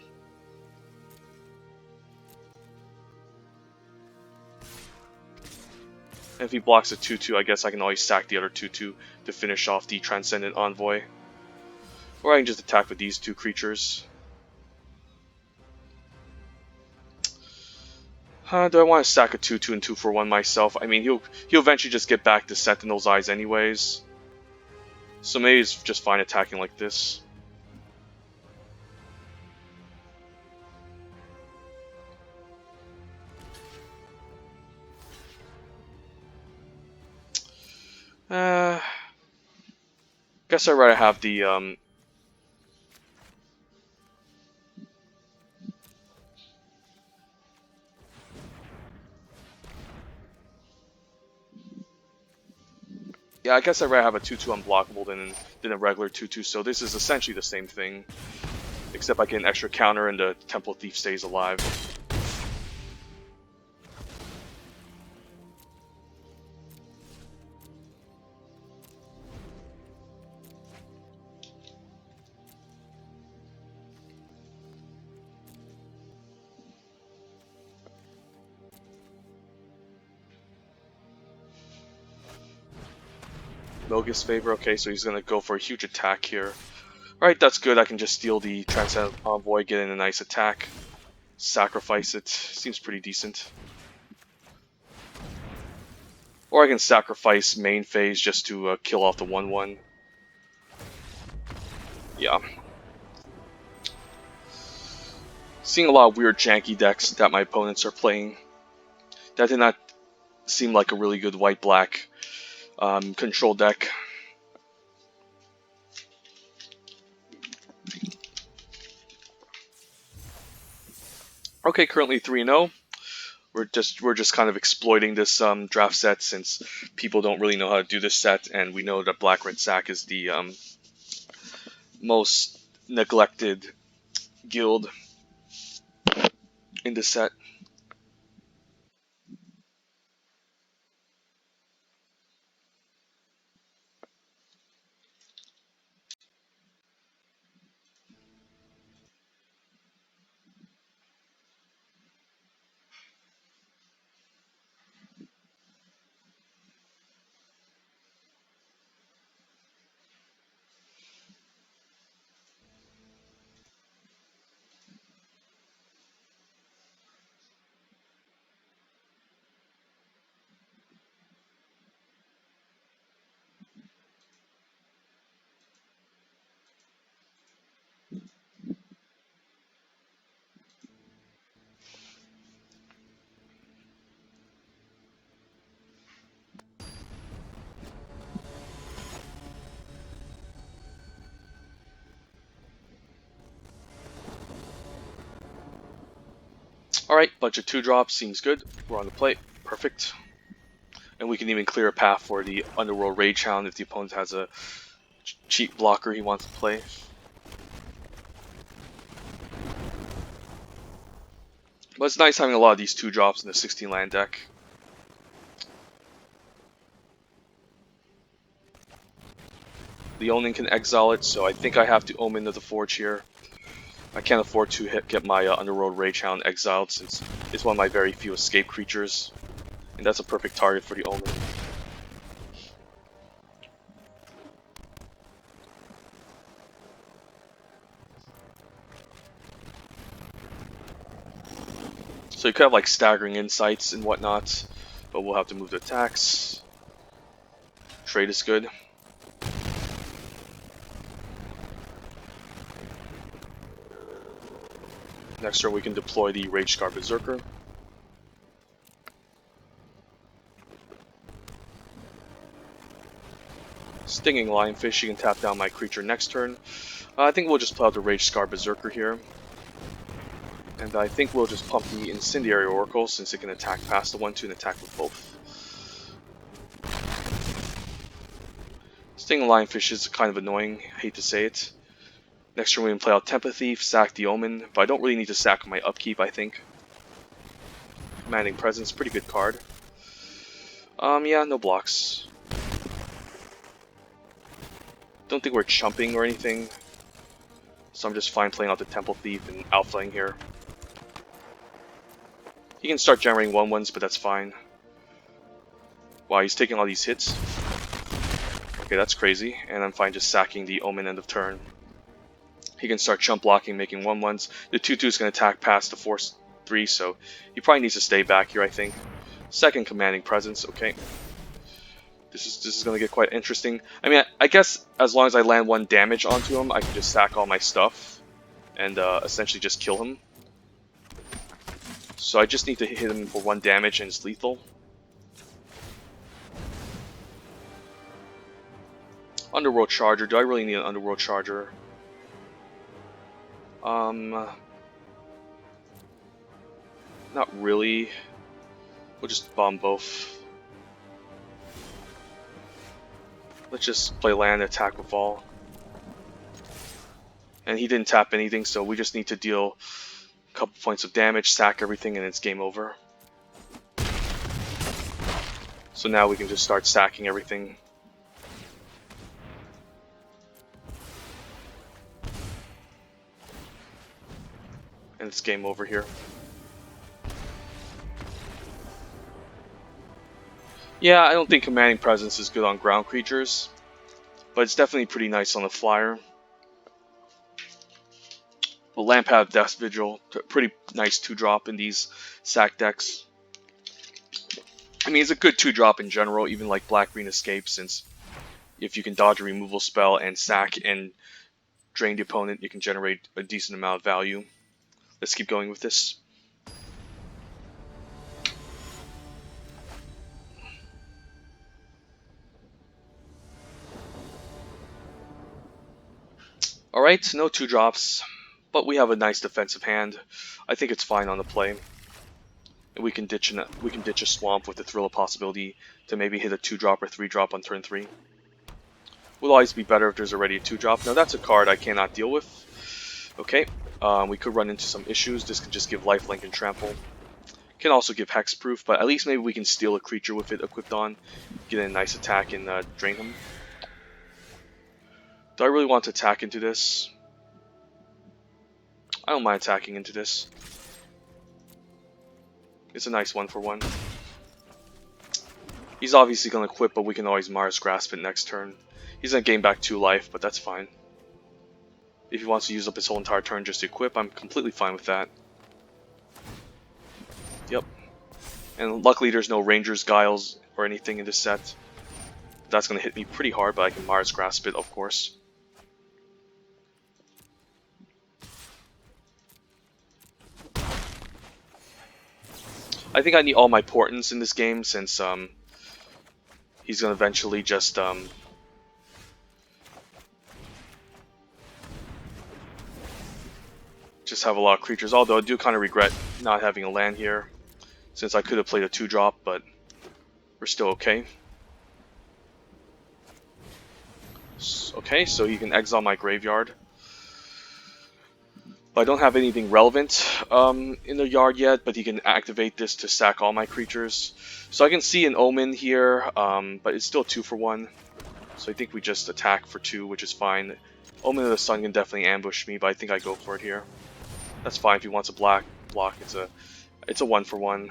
And if he blocks a 2/2, I guess I can always sack the other 2/2 to finish off the Transcendent Envoy. Or I can just attack with these two creatures. Do I want to sack a 2/2 and 2/1 myself? I mean, he'll eventually just get back to Sentinel's Eyes anyways. So maybe it's just fine attacking like this. Guess I'd rather have the yeah, I guess I'd rather have a 2/2 unblockable than a regular 2/2, so this is essentially the same thing. Except I get an extra counter and the Temple Thief stays alive. Mogus Favor, okay, so he's gonna go for a huge attack here. Alright, that's good, I can just steal the Transcendent Envoy, get in a nice attack, sacrifice it, seems pretty decent. Or I can sacrifice main phase just to kill off the 1/1. Yeah. Seeing a lot of weird janky decks that my opponents are playing. That did not seem like a really good white-black control deck. Okay, currently 3-0. We're just kind of exploiting this draft set since people don't really know how to do this set, and we know that Black-Red Sac is the most neglected guild in this set. Alright, bunch of 2-drops, seems good. We're on the plate, perfect. And we can even clear a path for the Underworld Rage Hound if the opponent has a cheap blocker he wants to play. But it's nice having a lot of these 2-drops in the 16-land deck. The Onin can exile it, so I think I have to Omen of the Forge here. I can't afford to get my Underworld Rage Hound exiled since it's one of my very few escape creatures. And that's a perfect target for the Omen. So you could have like staggering insights and whatnot, but we'll have to move the attacks. Trade is good. Next turn we can deploy the Rage Scar Berserker. Stinging Lionfish, you can tap down my creature next turn. I think we'll just play out the Rage Scar Berserker here. And I think we'll just pump the Incendiary Oracle since it can attack past the 1/2 and attack with both. Stinging Lionfish is kind of annoying, hate to say it. Next turn we can play out Temple Thief, sack the Omen, but I don't really need to sack my upkeep, I think. Commanding Presence, pretty good card. Yeah, no blocks. Don't think we're chumping or anything. So I'm just fine playing out the Temple Thief and alphaing here. He can start generating 1/1s, but that's fine. Wow, he's taking all these hits. Okay, that's crazy. And I'm fine just sacking the Omen end of turn. He can start chump blocking, making 1/1s. The 2/2 is going to attack past the Force 3, so he probably needs to stay back here, I think. Second commanding presence, okay. This is going to get quite interesting. I mean, I guess as long as I land 1 damage onto him, I can just sack all my stuff and essentially just kill him. So I just need to hit him for 1 damage and it's lethal. Underworld Charger. Do I really need an Underworld Charger? Not really. We'll just bomb both. Let's just play land, attack with all. And he didn't tap anything, so we just need to deal a couple points of damage, sack everything, and it's game over. So now we can just start sacking everything. And it's game over here. Yeah, I don't think Commanding Presence is good on ground creatures, but it's definitely pretty nice on the flyer. Well, Lampad of Death Vigil, pretty nice 2-drop in these sack decks. I mean, it's a good 2-drop in general, even like Black-Green Escape, since if you can dodge a removal spell and sack and drain the opponent, you can generate a decent amount of value. Let's keep going with this. Alright, no 2-drops, but we have a nice defensive hand. I think it's fine on the play. And we can ditch a swamp with the Thrill of Possibility to maybe hit a 2-drop or 3-drop on turn 3. Will always be better if there's already a 2-drop. Now that's a card I cannot deal with. Okay, we could run into some issues. This could just give lifelink and trample. Can also give hexproof, but at least maybe we can steal a creature with it equipped on, get a nice attack and drain him. Do I really want to attack into this? I don't mind attacking into this. It's a nice 1/1. He's obviously going to quit, but we can always Mars Grasp it next turn. He's going to gain back 2 life, but that's fine. If he wants to use up his whole entire turn just to equip, I'm completely fine with that. Yep. And luckily there's no Ranger's Guiles or anything in this set. That's going to hit me pretty hard, but I can Mars Grasp it, of course. I think I need all my portents in this game since he's going to eventually just have a lot of creatures. Although I do kind of regret not having a land here, since I could have played a 2-drop, but we're still okay. Okay, so he can exile my graveyard. I don't have anything relevant in the yard yet, but he can activate this to sack all my creatures. So I can see an Omen here, but it's still 2/1. So I think we just attack for 2, which is fine. Omen of the Sun can definitely ambush me, but I think I go for it here. That's fine if he wants a black block. It's a 1/1.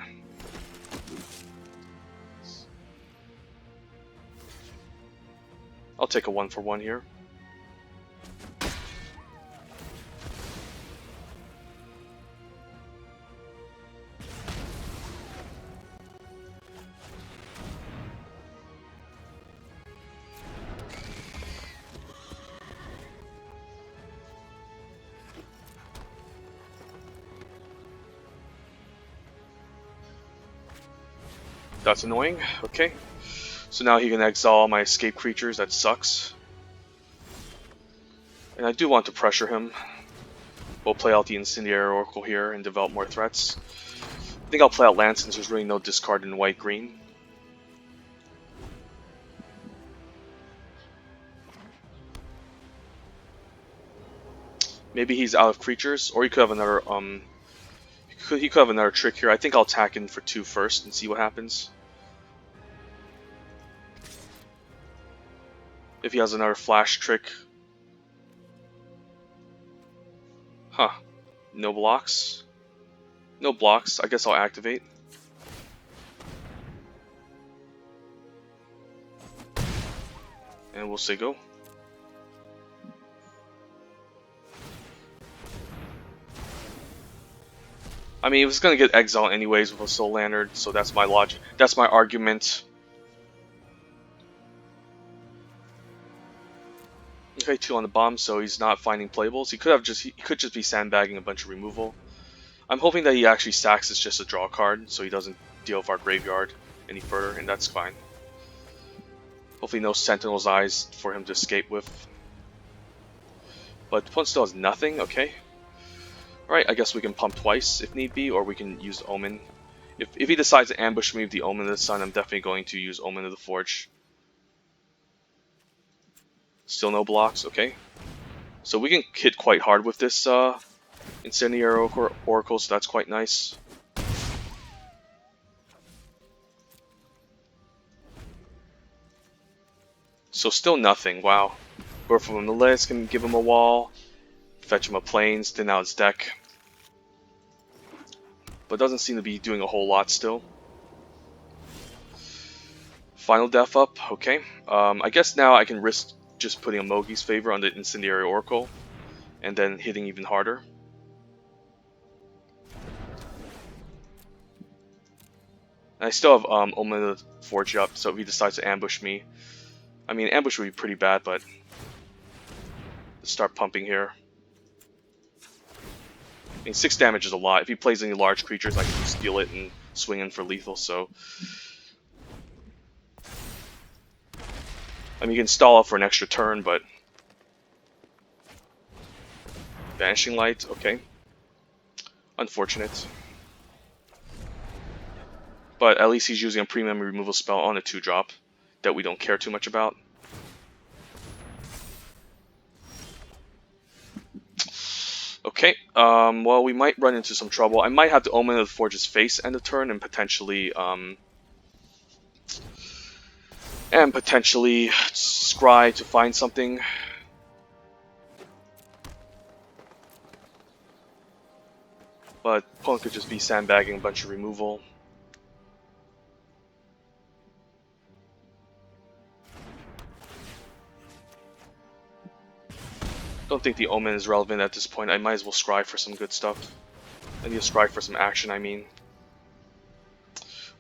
I'll take a 1/1 here. That's annoying. Okay. So now he can exile my escape creatures. That sucks. And I do want to pressure him. We'll play out the Incendiary Oracle here and develop more threats. I think I'll play out land since there's really no discard in white-green. Maybe he's out of creatures, or he could have another he could have another trick here. I think I'll attack in for 2 first and see what happens. If he has another flash trick. Huh. No blocks. No blocks. I guess I'll activate. And we'll say go. I mean, it was gonna get exiled anyways with a Soul Lantern, so that's my logic. That's my argument. Okay, 2 on the bomb, so he's not finding playables. He could just be sandbagging a bunch of removal. I'm hoping that he actually sacks as just a draw card, so he doesn't deal with our graveyard any further, and that's fine. Hopefully no Sentinel's Eyes for him to escape with. But the opponent still has nothing, okay. Alright, I guess we can pump twice if need be, or we can use Omen. If he decides to ambush me with the Omen of the Sun, I'm definitely going to use Omen of the Forge. Still no blocks, okay. So we can hit quite hard with this Incendiary Oracle, so that's quite nice. So still nothing, wow. Birth of the List can give him a wall, fetch him a Plains, thin out his deck. But doesn't seem to be doing a whole lot still. Final Death up, okay. I guess now I can risk just putting a Mogi's Favor on the Incendiary Oracle, and then hitting even harder. And I still have Omen of the Forge up, so if he decides to ambush me, I mean, ambush would be pretty bad, but let's start pumping here. I mean, 6 damage is a lot. If he plays any large creatures, I can just steal it and swing in for lethal, so... I mean, you can stall out for an extra turn, but... Vanishing Light, okay. Unfortunate. But at least he's using a pre-memory removal spell on a 2-drop that we don't care too much about. Okay, well, we might run into some trouble. I might have to Omen of the Forge's face end of turn and potentially scry to find something. But opponent could just be sandbagging a bunch of removal. Don't think the Omen is relevant at this point. I might as well scry for some good stuff. I need to scry for some action, I mean.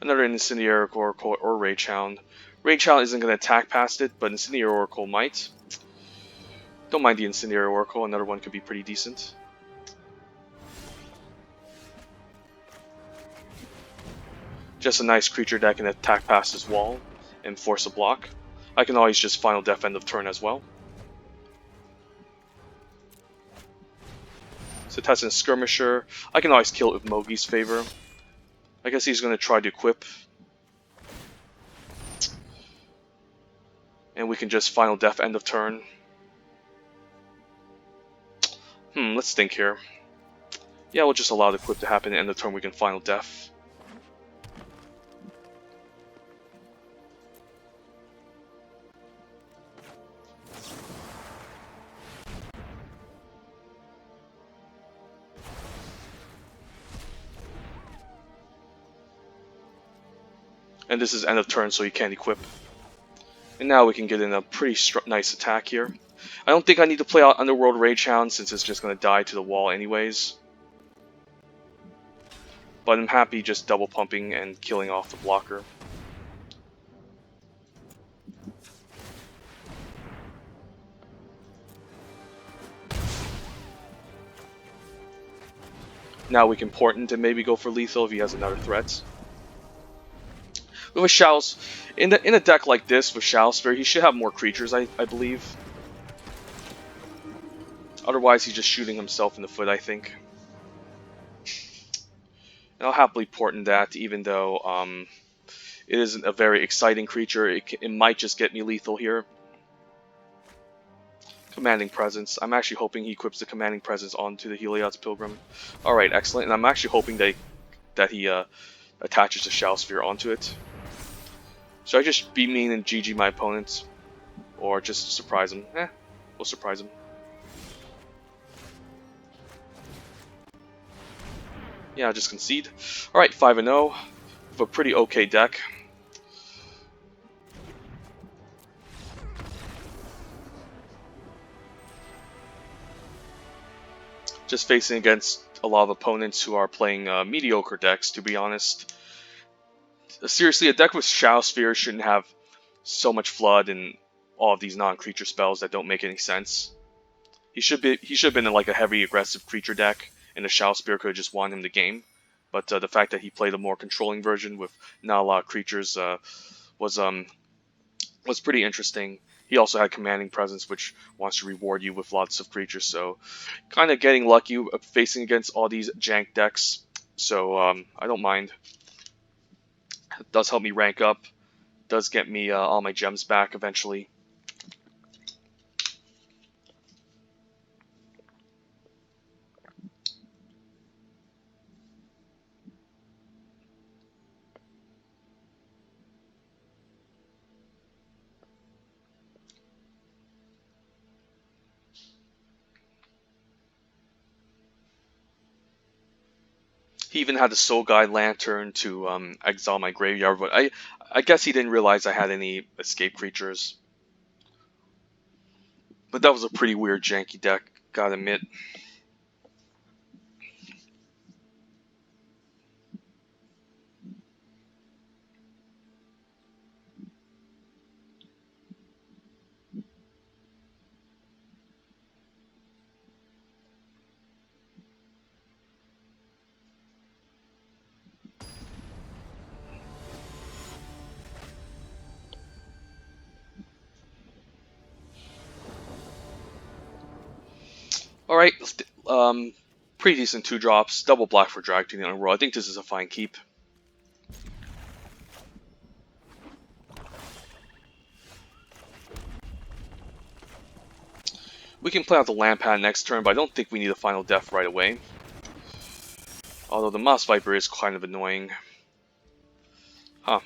Another Incendiary Oracle or Rage Hound. Rage Hound isn't going to attack past it, but Incendiary Oracle might. Don't mind the Incendiary Oracle, another one could be pretty decent. Just a nice creature that can attack past his wall and force a block. I can always just Final Death end of turn as well. So Tessin Skirmisher. I can always kill it with Mogi's Favor. I guess he's going to try to equip. And we can just Final Death end of turn. Let's think here. Yeah, we'll just allow the equip to happen, and end of turn we can Final Death. And this is end of turn, so he can't equip. And now we can get in a pretty nice attack here. I don't think I need to play out Underworld Rage Hound since it's just going to die to the wall anyways. But I'm happy just double pumping and killing off the blocker. Now we can Portent and maybe go for lethal if he has another threat. With Shallow's, in a deck like this with Shallowsphere, he should have more creatures, I believe. Otherwise, he's just shooting himself in the foot, I think. And I'll happily Portent that, even though it isn't a very exciting creature. It might just get me lethal here. Commanding Presence. I'm actually hoping he equips the Commanding Presence onto the Heliod's Pilgrim. Alright, excellent. And I'm actually hoping that he attaches the Shallowsphere onto it. Should I just be mean and GG my opponents? Or just surprise him? We'll surprise him. Yeah, just concede. Alright, 5-0 with a pretty okay deck. Just facing against a lot of opponents who are playing mediocre decks, to be honest. Seriously, a deck with Shadow Sphere shouldn't have so much Flood and all of these non-creature spells that don't make any sense. He should have been in like a heavy aggressive creature deck, and the Shadow Spear could have just won him the game. But the fact that he played a more controlling version with not a lot of creatures was was pretty interesting. He also had Commanding Presence, which wants to reward you with lots of creatures. So kind of getting lucky facing against all these jank decks. So I don't mind. It does help me rank up. Does get me all my gems back eventually. He even had the Soul Guide Lantern to exile my graveyard, but I guess he didn't realize I had any escape creatures. But that was a pretty weird janky deck, gotta admit. Alright, pretty decent 2-drops, double black for drag to the underworld. I think this is a fine keep. We can play out the Lampad next turn, but I don't think we need a final death right away. Although the Moss Viper is kind of annoying. Huh.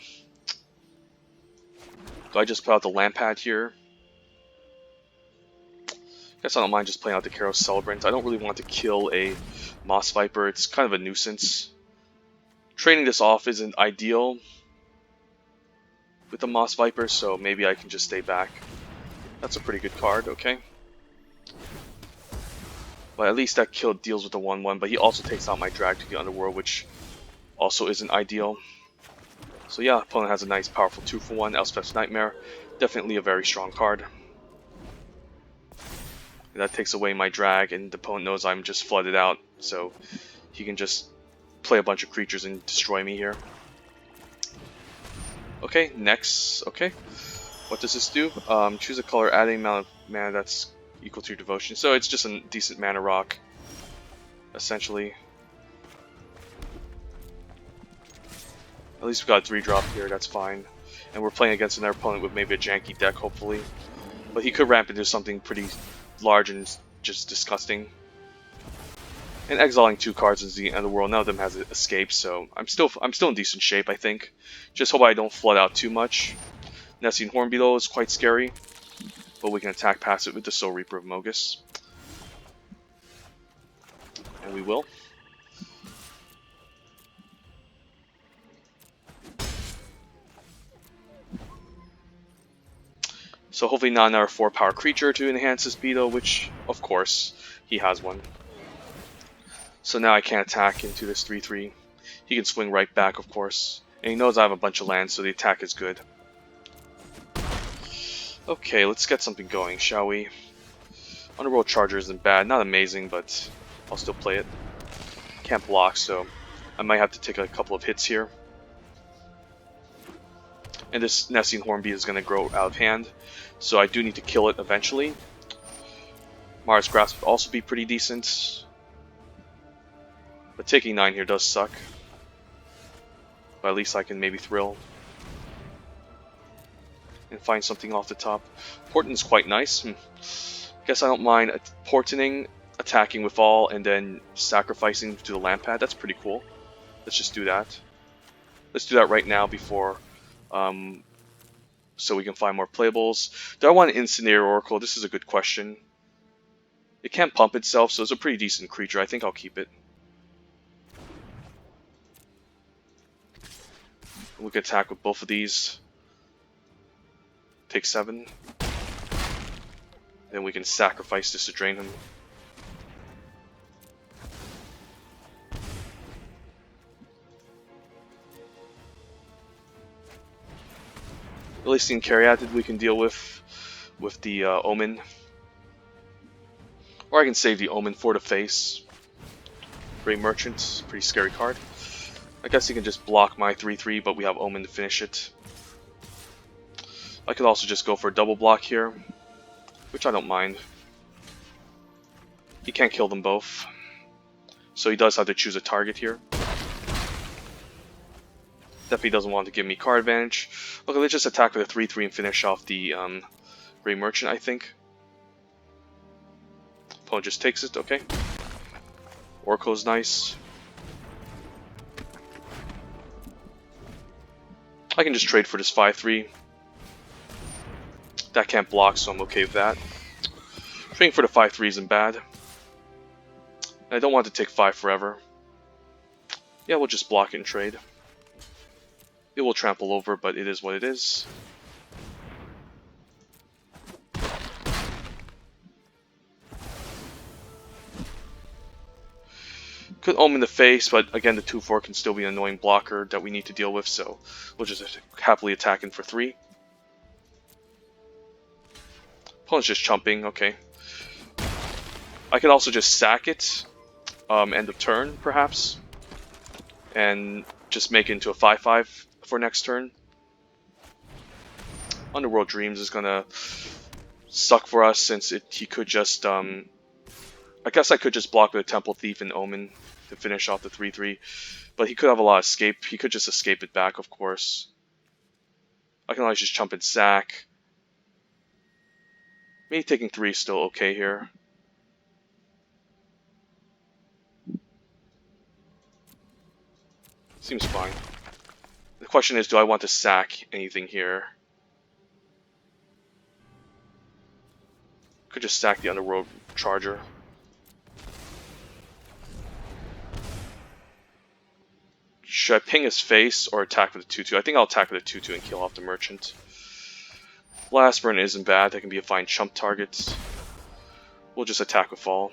Do I just play out the Lampad here? Guess I don't mind just playing out the Theros Celebrant. I don't really want to kill a Moss Viper. It's kind of a nuisance. Trading this off isn't ideal with the Moss Viper, so maybe I can just stay back. That's a pretty good card, okay. But at least that kill deals with the 1-1, but he also takes out my Drag to the Underworld, which also isn't ideal. So yeah, opponent has a nice powerful 2-for-1, Elspeth's Nightmare. Definitely a very strong card. And that takes away my Drag, and the opponent knows I'm just flooded out, so he can just play a bunch of creatures and destroy me here. Okay, next, okay. What does this do? Choose a color, add an amount of mana that's equal to your devotion. So it's just a decent mana rock, essentially. At least we got a 3-drop here, that's fine. And we're playing against another opponent with maybe a janky deck, hopefully. But he could ramp into something pretty large and just disgusting. And exiling 2 cards is the end of the world. None of them has escape, so I'm still in decent shape, I think. Just hope I don't flood out too much. Nessian Hornbeetle is quite scary, but we can attack past it with the Soul Reaper of Mogus. And we will. So hopefully not another 4-power creature to enhance his Beetle, which, of course, he has one. So now I can't attack into this 3-3. He can swing right back, of course. And he knows I have a bunch of lands, so the attack is good. Okay, let's get something going, shall we? Underworld Charger isn't bad. Not amazing, but I'll still play it. Can't block, so I might have to take a couple of hits here. And this Nessian Hornbeat is going to grow out of hand, so I do need to kill it eventually. Mara's Grasp would also be pretty decent. But taking 9 here does suck. But at least I can maybe thrill. And find something off the top. Portent's quite nice. Guess I don't mind Portenting, attacking with all, and then sacrificing to the Lampad. That's pretty cool. Let's just do that. Let's do that right now before... so we can find more playables. Do I want an Incinerator Oracle? This is a good question. It can't pump itself, so it's a pretty decent creature. I think I'll keep it. We can attack with both of these. Take 7. Then we can sacrifice this to drain him. At least in Caryatid we can deal with the Omen. Or I can save the Omen for the face. Great Merchant, pretty scary card. I guess he can just block my 3/3, but we have Omen to finish it. I could also just go for a double block here, which I don't mind. He can't kill them both, so he does have to choose a target here. Definitely doesn't want to give me card advantage. Okay, let's just attack with a 3/3 and finish off the Great Merchant, I think. Opponent just takes it, okay. Orko's nice. I can just trade for this 5/3. That can't block, so I'm okay with that. Trading for the 5/3 isn't bad. I don't want to take 5 forever. Yeah, we'll just block it and trade. It will trample over, but it is what it is. Could Omen the face, but again the 2/4 can still be an annoying blocker that we need to deal with, so we'll just happily attack in for 3. Opponent's just chumping, okay. I could also just sack it, end of turn perhaps, and just make it into a 5/5 for next turn. Underworld Dreams is gonna suck for us since he could just I guess I could just block with a Temple Thief and Omen to finish off the 3/3, but he could have a lot of escape. He could just escape it back, of course. I can always just chump and sack. Maybe taking 3 is still okay here. Seems fine. The question is, do I want to sack anything here? Could just sack the Underworld Charger. Should I ping his face or attack with a 2/2? I think I'll attack with a 2/2 and kill off the Merchant. Last burn isn't bad. That can be a fine chump target. We'll just attack with Fall.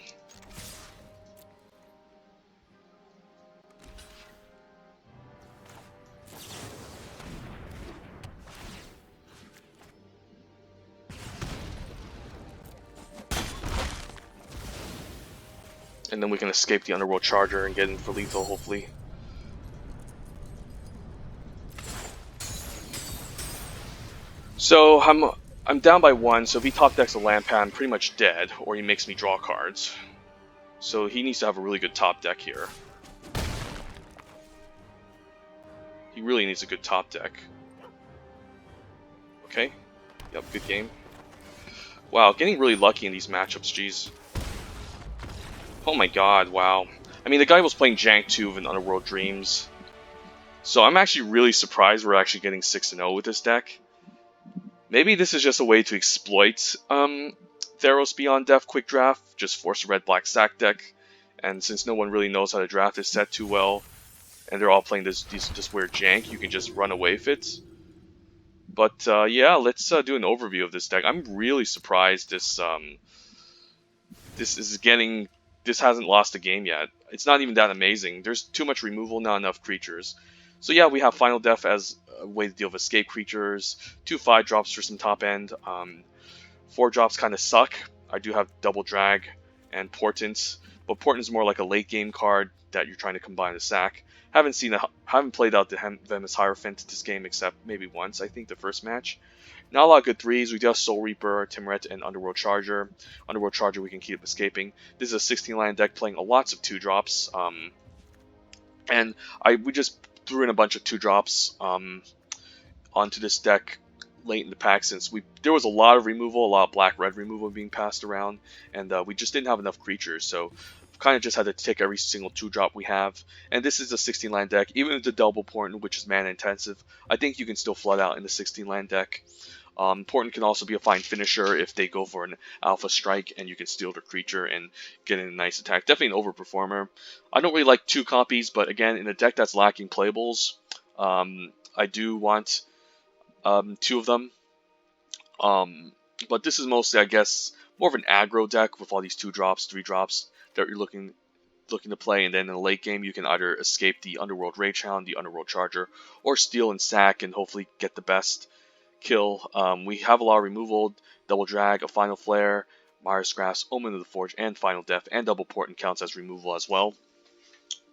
And then we can escape the Underworld Charger and get in for lethal, hopefully. So I'm down by 1, so if he top decks a land pad, I'm pretty much dead, or he makes me draw cards. So he needs to have a really good top deck here. He really needs a good top deck. Okay. Yep, good game. Wow, getting really lucky in these matchups, jeez. Oh my god, wow. I mean, the guy was playing Jank 2 of an Underworld Dreams. So I'm actually really surprised we're actually getting 6-0 with this deck. Maybe this is just a way to exploit Theros Beyond Death quick draft, just force a red-black sack deck. And since no one really knows how to draft this set too well, and they're all playing this weird jank, you can just run away with it. But yeah, let's do an overview of this deck. I'm really surprised this hasn't lost a game yet. It's not even that amazing. There's too much removal, not enough creatures. So yeah, we have Final Death as a way to deal with escape creatures, 2 5-drops for some top end, 4-drops kind of suck. I do have Double Drag and Portent, but Portent is more like a late game card that you're trying to combine the sack. Haven't played out the Venomous Hierophant this game except maybe once, I think the first match. Not a lot of good 3s. We do have Soul Reaper, Timuret, and Underworld Charger. Underworld Charger we can keep escaping. This is a 16-line deck playing lots of 2-drops. And we just threw in a bunch of 2-drops onto this deck late in the pack since there was a lot of removal, a lot of black-red removal being passed around, and we just didn't have enough creatures, so kind of just had to take every single 2-drop we have. And this is a 16-line deck. Even with the double Portent, which is mana intensive, I think you can still flood out in the 16-line deck. Portent can also be a fine finisher if they go for an alpha strike and you can steal the creature and get in a nice attack. Definitely an overperformer. I don't really like 2 copies, but again, in a deck that's lacking playables, I do want 2 of them. But this is mostly, I guess, more of an aggro deck with all these 2 drops, 3 drops that you're looking to play, and then in the late game you can either escape the Underworld Rage Hound, the Underworld Charger, or steal and sack and hopefully get the best kill. We have a lot of removal, Double Drag, a Final Flare, Myra's Grasp, Omen of the Forge, and Final Death, and Double Portent counts as removal as well.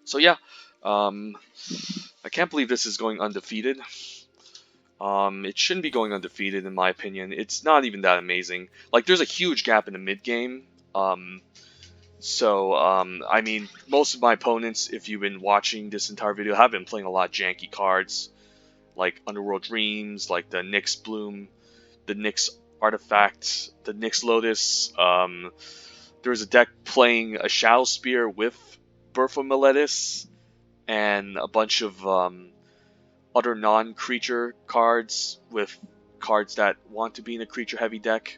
So yeah, I can't believe this is going undefeated. It shouldn't be going undefeated in my opinion. It's not even that amazing. Like, there's a huge gap in the mid game. I mean, most of my opponents, if you've been watching this entire video, have been playing a lot of janky cards, like Underworld Dreams, like the Nyx Bloom, the Nyx Artifact, the Nyx Lotus. There's a deck playing a Shadow Spear with Burfa Meletis, and a bunch of other non-creature cards with cards that want to be in a creature-heavy deck.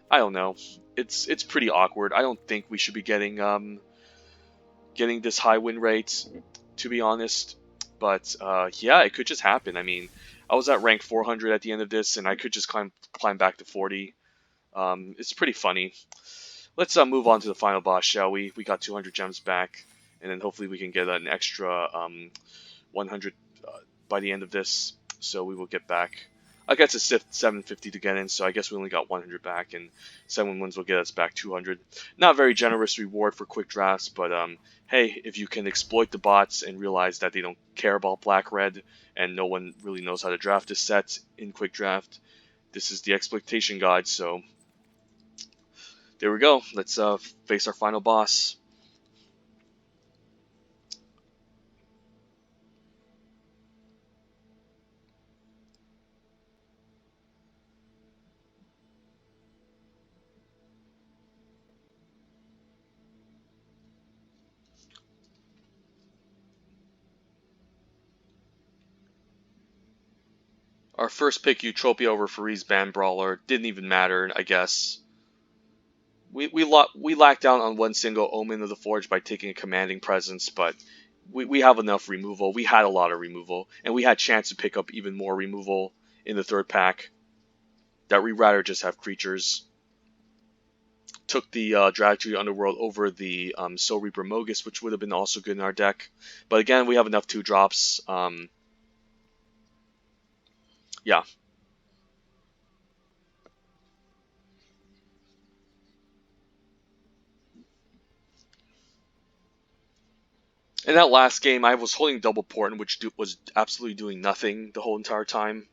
I don't know. It's pretty awkward. I don't think we should be getting this high win rate, to be honest. But yeah, it could just happen. I mean, I was at rank 400 at the end of this, and I could just climb back to 40. It's pretty funny. Let's move on to the final boss, shall we? We got 200 gems back, and then hopefully we can get an extra 100 by the end of this. So we will get back. I guess it's 750 to get in, so I guess we only got 100 back, and 7 wins will get us back 200. Not very generous reward for quick drafts, but hey, if you can exploit the bots and realize that they don't care about black-red, and no one really knows how to draft this set in quick draft, this is the exploitation guide, so there we go. Let's face our final boss. Our first pick, Eutropia over Faree's Band Brawler, didn't even matter, I guess. We lacked out on one single Omen of the Forge by taking a Commanding Presence, but we have enough removal. We had a lot of removal, and we had chance to pick up even more removal in the third pack. That we'd rather just have creatures. Took the Drag to the Underworld over the Soul Reaper Mogus, which would have been also good in our deck. But again, we have enough 2-drops. Yeah. In that last game, I was holding Double Portent, which was absolutely doing nothing the whole entire time.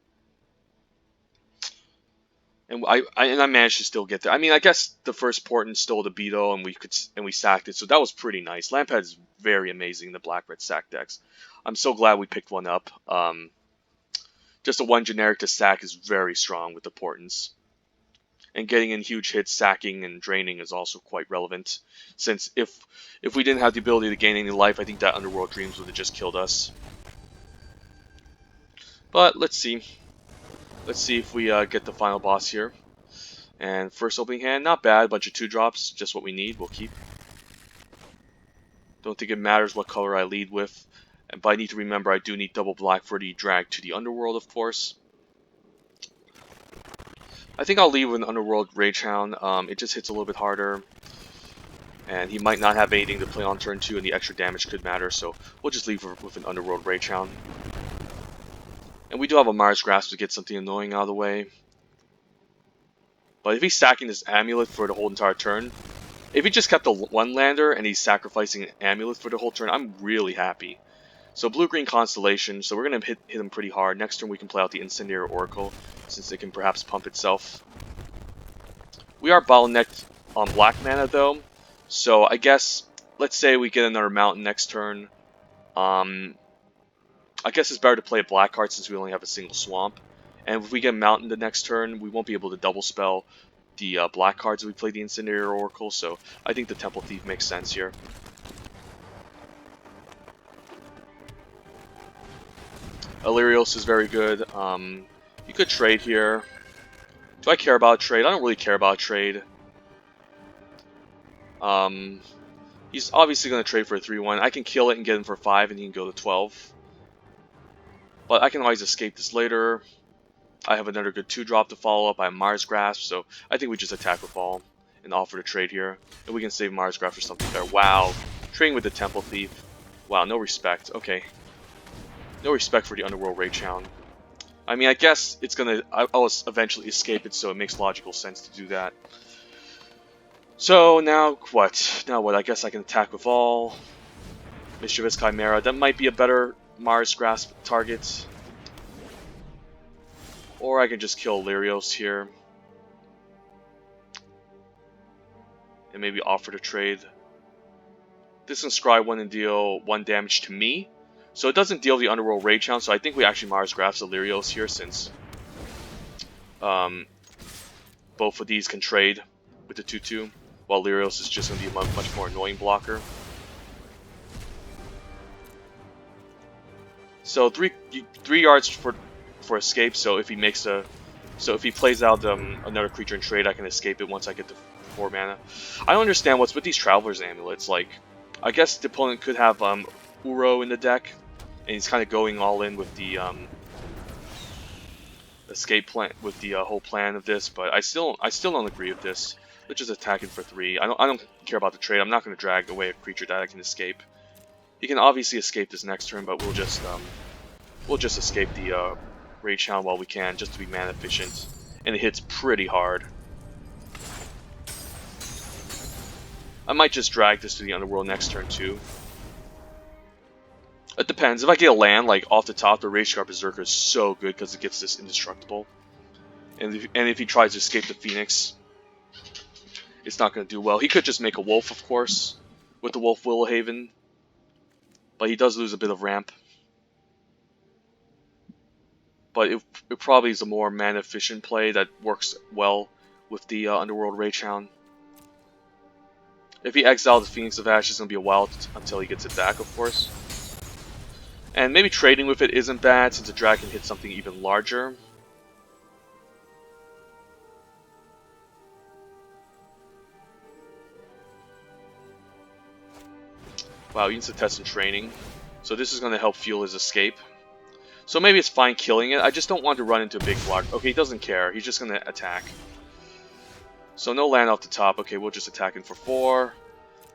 And I managed to still get there. I mean, I guess the first Portent stole the Beetle, and we sacked it, so that was pretty nice. Lampad is very amazing in the black-red sack decks. I'm so glad we picked one up. Just a 1 generic to sack is very strong with the Portents. And getting in huge hits, sacking and draining is also quite relevant. Since if we didn't have the ability to gain any life, I think that Underworld Dreams would have just killed us. But let's see. Let's see if we get the final boss here. And first opening hand, not bad. Bunch of 2-drops, just what we need. We'll keep. Don't think it matters what color I lead with. But I need to remember I do need double black for the drag to the Underworld, of course. I think I'll leave with an Underworld Rage Hound. It just hits a little bit harder. And he might not have anything to play on turn 2, and the extra damage could matter. So we'll just leave with an Underworld Rage Hound. And we do have a Myra's Grasp to get something annoying out of the way. But if he's stacking this Amulet for the whole entire turn, if he just kept the 1-lander and he's sacrificing an Amulet for the whole turn, I'm really happy. So blue-green Constellation, so we're going to hit him pretty hard. Next turn we can play out the Incendiary Oracle, since it can perhaps pump itself. We are bottlenecked on black mana though, so I guess, let's say we get another Mountain next turn. I guess it's better to play a black card since we only have a single Swamp. And if we get Mountain the next turn, we won't be able to double spell the black cards if we play the Incendiary Oracle, so I think the Temple Thief makes sense here. Illyrios is very good. You could trade here. Do I care about a trade? I don't really care about a trade. He's obviously going to trade for a 3-1. I can kill it and get him for 5, and he can go to 12. But I can always escape this later. I have another good 2-drop to follow up. I have Mars Grasp, so I think we just attack with all and offer to trade here. And we can save Mars Grasp for something better. Wow. Trading with the Temple Thief. Wow, no respect. Okay. No respect for the Underworld Rage Hound. I mean, I guess it's gonna... I'll eventually escape it, so it makes logical sense to do that. So, now what? Now what? I guess I can attack with all. Mischievous Chimera. That might be a better Mars Grasp target. Or I can just kill Lyrios here. And maybe offer to trade. This inscribe 1 and deal 1 damage to me. So it doesn't deal the Underworld Rage Hound, so I think we actually Mars Grasp the Lyrios here, since both of these can trade with the 2-2, while Lyrios is just going to be a much more annoying blocker. So 3 yards for escape. So if he makes if he plays out another creature in trade, I can escape it once I get to 4 mana. I don't understand what's with these Traveler's Amulets. Like, I guess the opponent could have Uro in the deck, and he's kind of going all in with the escape plan, with the whole plan of this. But I still don't agree with this. Let's just attack him for 3. I don't care about the trade. I'm not going to drag away a creature that I can escape. He can obviously escape this next turn, but we'll just escape the Rage Hound while we can, just to be mana efficient. And it hits pretty hard. I might just drag this to the Underworld next turn too. It depends. If I get a land, like off the top, the Rage-Scar Berserker is so good because it gets this indestructible. And if he tries to escape the Phoenix, it's not going to do well. He could just make a Wolf, of course, with the Wolf Willowhaven. But he does lose a bit of ramp. But it probably is a more mana efficient play that works well with the Underworld Rage Hound. If he exiles the Phoenix of Ash, it's going to be a while until he gets it back, of course. And maybe trading with it isn't bad, since a dragon hits something even larger. Wow, he needs to test some training. So this is going to help fuel his escape. So maybe it's fine killing it. I just don't want to run into a big block. Okay, he doesn't care. He's just going to attack. So no land off the top. Okay, we'll just attack him for 4.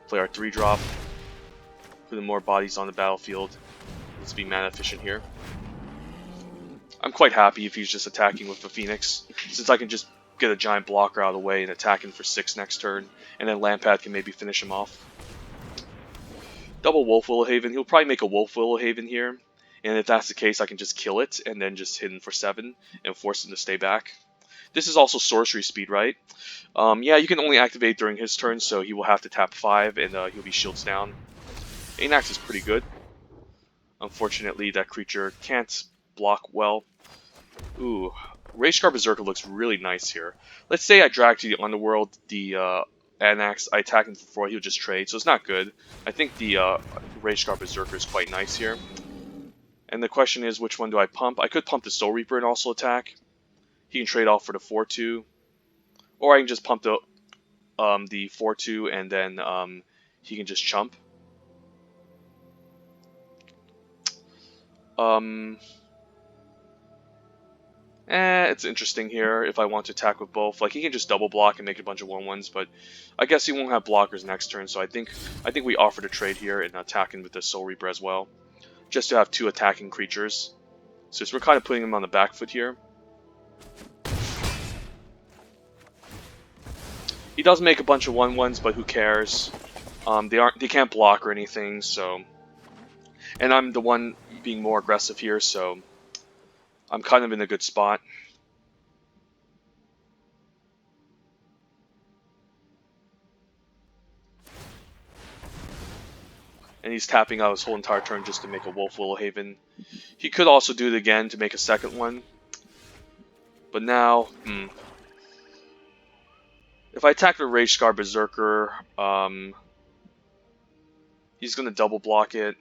Play our 3-drop. Put more bodies on the battlefield. Let's be mana efficient here. I'm quite happy if he's just attacking with the Phoenix, since I can just get a giant blocker out of the way and attack him for 6 next turn. And then Lampad can maybe finish him off. Double Wolf Willowhaven. He'll probably make a Wolf Willowhaven here. And if that's the case, I can just kill it and then just hit him for 7 and force him to stay back. This is also sorcery speed, right? Yeah, you can only activate during his turn, so he will have to tap 5 and he'll be shields down. Anax is pretty good. Unfortunately, that creature can't block well. Ooh, Rage-Scar Berserker looks really nice here. Let's say I drag to the Underworld the Anax, I attack him for 4, he'll just trade, so it's not good. I think the Rage-Scar Berserker is quite nice here. And the question is, which one do I pump? I could pump the Soul Reaper and also attack. He can trade off for the 4-2. Or I can just pump the 4-2 and then he can just chump. It's interesting here if I want to attack with both. Like, he can just double block and make a bunch of 1/1s, but I guess he won't have blockers next turn, so I think we offer to trade here and attack him with the Soul Reaper as well. Just to have 2 attacking creatures. So we're kind of putting him on the back foot here. He does make a bunch of 1/1s, but who cares? They can't block or anything, so... And I'm the one being more aggressive here, so I'm kind of in a good spot. And he's tapping out his whole entire turn just to make a Wolf Willowhaven. He could also do it again to make a second one. But now, if I attack the Rage-Scar Berserker, he's going to double block it.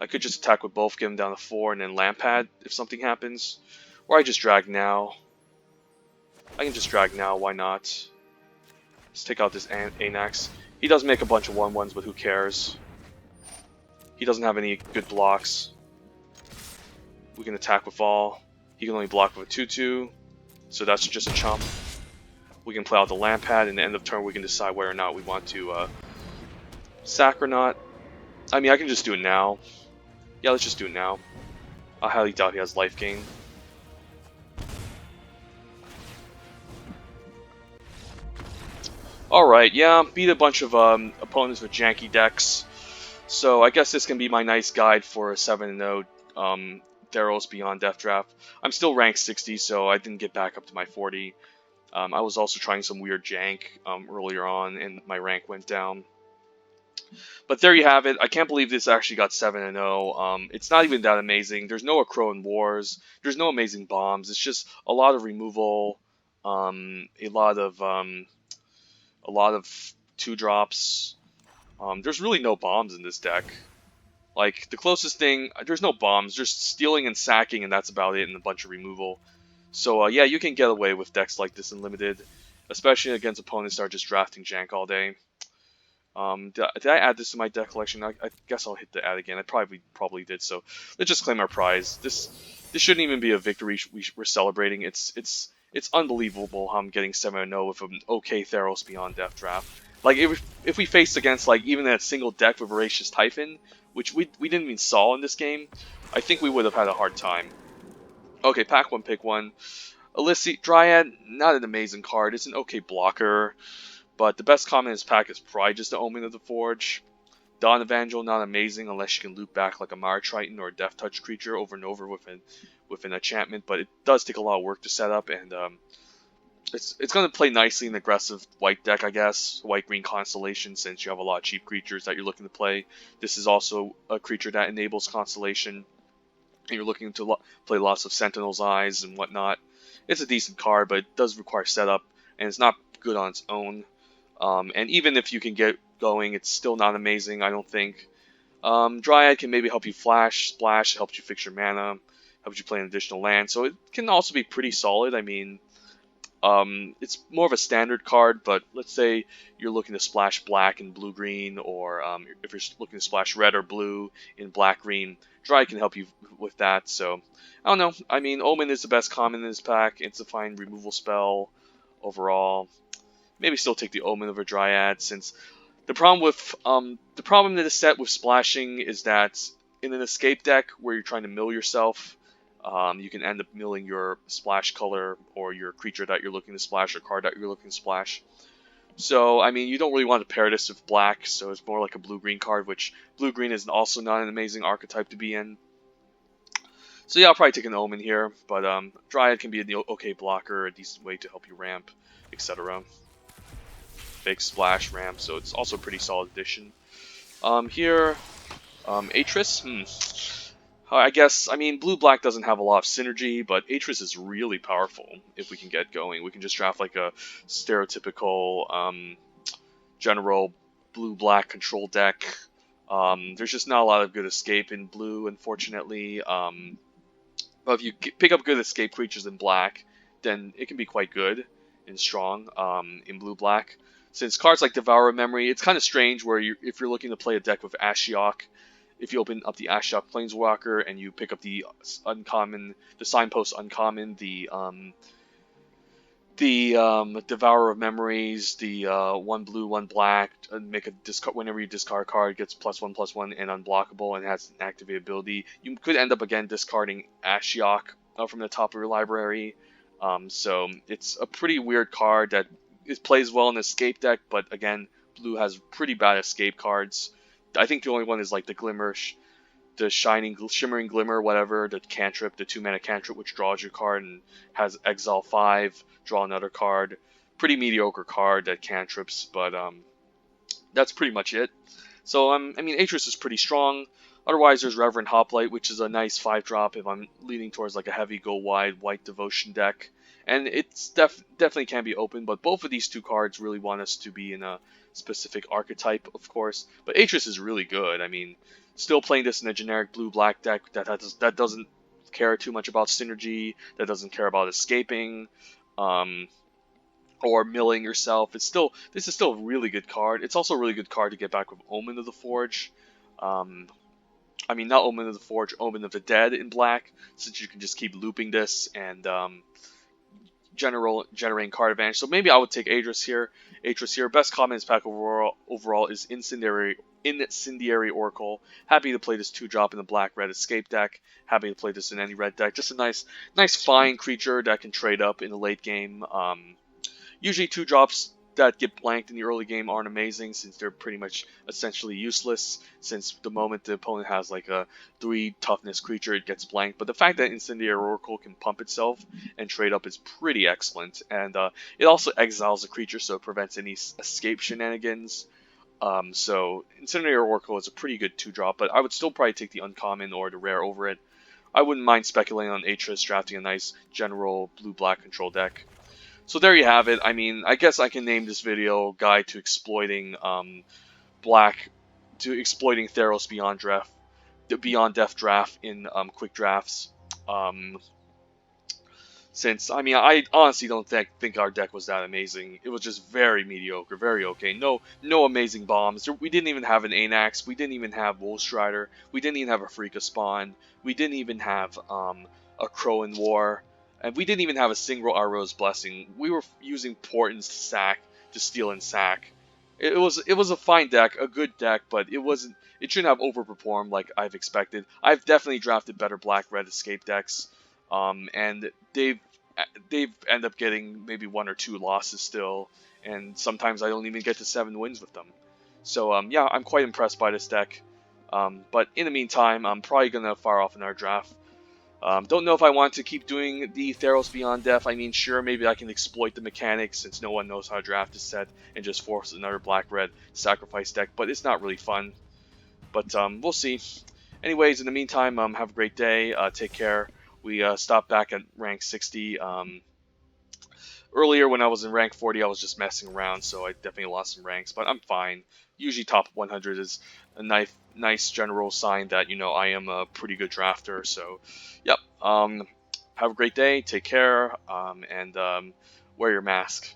I could just attack with both, get him down to 4, and then Lampad if something happens. Or I just drag now. I can just drag now, why not? Let's take out this Anax. He does make a bunch of 1/1s, but who cares? He doesn't have any good blocks. We can attack with all. He can only block with a 2/2, so that's just a chump. We can play out the land pad, and at the end of turn we can decide whether or not we want to sack or not. I mean, I can just do it now. Yeah, let's just do it now. I highly doubt he has life gain. Alright, yeah, beat a bunch of opponents with janky decks. So I guess this can be my nice guide for a 7-0 Theros Beyond Death draft. I'm still ranked 60, so I didn't get back up to my 40. I was also trying some weird jank earlier on, and my rank went down. But there you have it. I can't believe this actually got 7-0. It's not even that amazing. There's no Akro in Wars. There's no amazing bombs. It's just a lot of removal, a lot of 2-drops. There's really no bombs in this deck. Like, the closest thing, there's no bombs, just stealing and sacking, and that's about it, and a bunch of removal. So, yeah, you can get away with decks like this in Limited, especially against opponents that are just drafting jank all day. Did I add this to my deck collection? I guess I'll hit the add again. I probably did, so let's just claim our prize. This shouldn't even be a victory we're celebrating. It's unbelievable how I'm getting 7-0 with an okay Theros Beyond Death draft. Like, if we faced against, like, even a single deck with Voracious Typhon, which we didn't even saw in this game, I think we would have had a hard time. Okay, pack 1, pick 1. Illicit Dryad, not an amazing card. It's an okay blocker, but the best common in this pack is probably just the Omen of the Forge. Dawn Evangel, not amazing unless you can loop back like a Mire Triton or a Death Touch creature over and over with an enchantment, but it does take a lot of work to set up, and it's going to play nicely in aggressive white deck, I guess. White-green Constellation, since you have a lot of cheap creatures that you're looking to play. This is also a creature that enables Constellation, and you're looking to play lots of Sentinel's Eyes and whatnot. It's a decent card, but it does require setup, and it's not good on its own. And even if you can get going, it's still not amazing, I don't think. Dryad can maybe help you flash, splash, helps you fix your mana, helps you play an additional land, so it can also be pretty solid. I mean, it's more of a standard card, but let's say you're looking to splash black and blue-green, or if you're looking to splash red or blue in black-green, Dryad can help you with that. So, I don't know. I mean, Omen is the best common in this pack. It's a fine removal spell overall. Maybe still take the Omen over Dryad, since the problem in this set with splashing is that in an escape deck where you're trying to mill yourself, you can end up milling your splash color or your creature that you're looking to splash or card that you're looking to splash. So, I mean, you don't really want to pair this with black, so it's more like a blue-green card, which blue-green is also not an amazing archetype to be in. So yeah, I'll probably take an Omen here, but Dryad can be an okay blocker, a decent way to help you ramp, etc. Big splash ramp, so it's also a pretty solid addition. Here, Atris, I guess, I mean, blue-black doesn't have a lot of synergy, but Atris is really powerful if we can get going. We can just draft like a stereotypical general blue-black control deck. There's just not a lot of good escape in blue, unfortunately. But if you pick up good escape creatures in black, then it can be quite good and strong in blue-black. Since cards like Devour Memory, it's kind of strange where if you're looking to play a deck with Ashiok, if you open up the Ashiok Planeswalker and you pick up the uncommon, the Signpost uncommon, the Devourer of Memories, the 1 blue, 1 black, and make a discard whenever you discard a card, it gets +1/+1 and unblockable and has an activate ability. You could end up again discarding Ashiok from the top of your library. So it's a pretty weird card that it plays well in the escape deck, but again, blue has pretty bad escape cards. I think the only one is like the Glimmer, the Shimmering Glimmer, whatever, the cantrip, the 2-mana cantrip, which draws your card and has Exile 5, draw another card. Pretty mediocre card that cantrips, but that's pretty much it. So, I mean, Atris is pretty strong. Otherwise, there's Reverend Hoplite, which is a nice 5-drop if I'm leaning towards like a heavy go-wide white devotion deck. And it's definitely can be open, but both of these two cards really want us to be in a specific archetype, of course. But Atris is really good. I mean, still playing this in a generic blue-black deck that doesn't care too much about synergy, that doesn't care about escaping, or milling yourself. This is still a really good card. It's also a really good card to get back with Omen of the Forge. I mean, not Omen of the Forge, Omen of the Dead in black, since you can just keep looping this and generating card advantage. So maybe I would take Adris here. Adris here. Best comments pack overall is Incendiary Oracle. Happy to play this 2-drop in the black-red escape deck. Happy to play this in any red deck. Just a nice fine creature that can trade up in the late game. Usually 2-drops that get blanked in the early game aren't amazing, since they're pretty much essentially useless, since the moment the opponent has like a 3 toughness creature, it gets blanked. But the fact that Incendiary Oracle can pump itself and trade up is pretty excellent, and it also exiles a creature, so it prevents any escape shenanigans. So Incendiary Oracle is a pretty good 2-drop, but I would still probably take the uncommon or the rare over it. I wouldn't mind speculating on Atris drafting a nice general blue-black control deck. So there you have it. I mean, I guess I can name this video Guide to Exploiting exploiting Theros Beyond Death draft in quick drafts. Since, I mean, I honestly don't think our deck was that amazing. It was just very mediocre, very okay. No amazing bombs. We didn't even have an Anax. We didn't even have Woolstrider. We didn't even have a Freaka Spawn. We didn't even have a Crow in War. And we didn't even have a single Arrow's Blessing. We were using Portents to sack, to steal and sack. It was a fine deck, a good deck, but it shouldn't have overperformed like I've expected. I've definitely drafted better black-red escape decks, and they've end up getting maybe 1 or 2 losses still, and sometimes I don't even get to 7 wins with them. So yeah, I'm quite impressed by this deck. But in the meantime, I'm probably gonna fire off another draft. Don't know if I want to keep doing the Theros Beyond Death. I mean, sure, maybe I can exploit the mechanics since no one knows how to draft this set and just force another black-red sacrifice deck, but it's not really fun. But we'll see. Anyways, in the meantime, have a great day. Take care. We stopped back at rank 60. Earlier when I was in rank 40, I was just messing around, so I definitely lost some ranks, but I'm fine. Usually top 100 is a nice general sign that, you know, I am a pretty good drafter. So, yep. Have a great day. Take care. And wear your mask.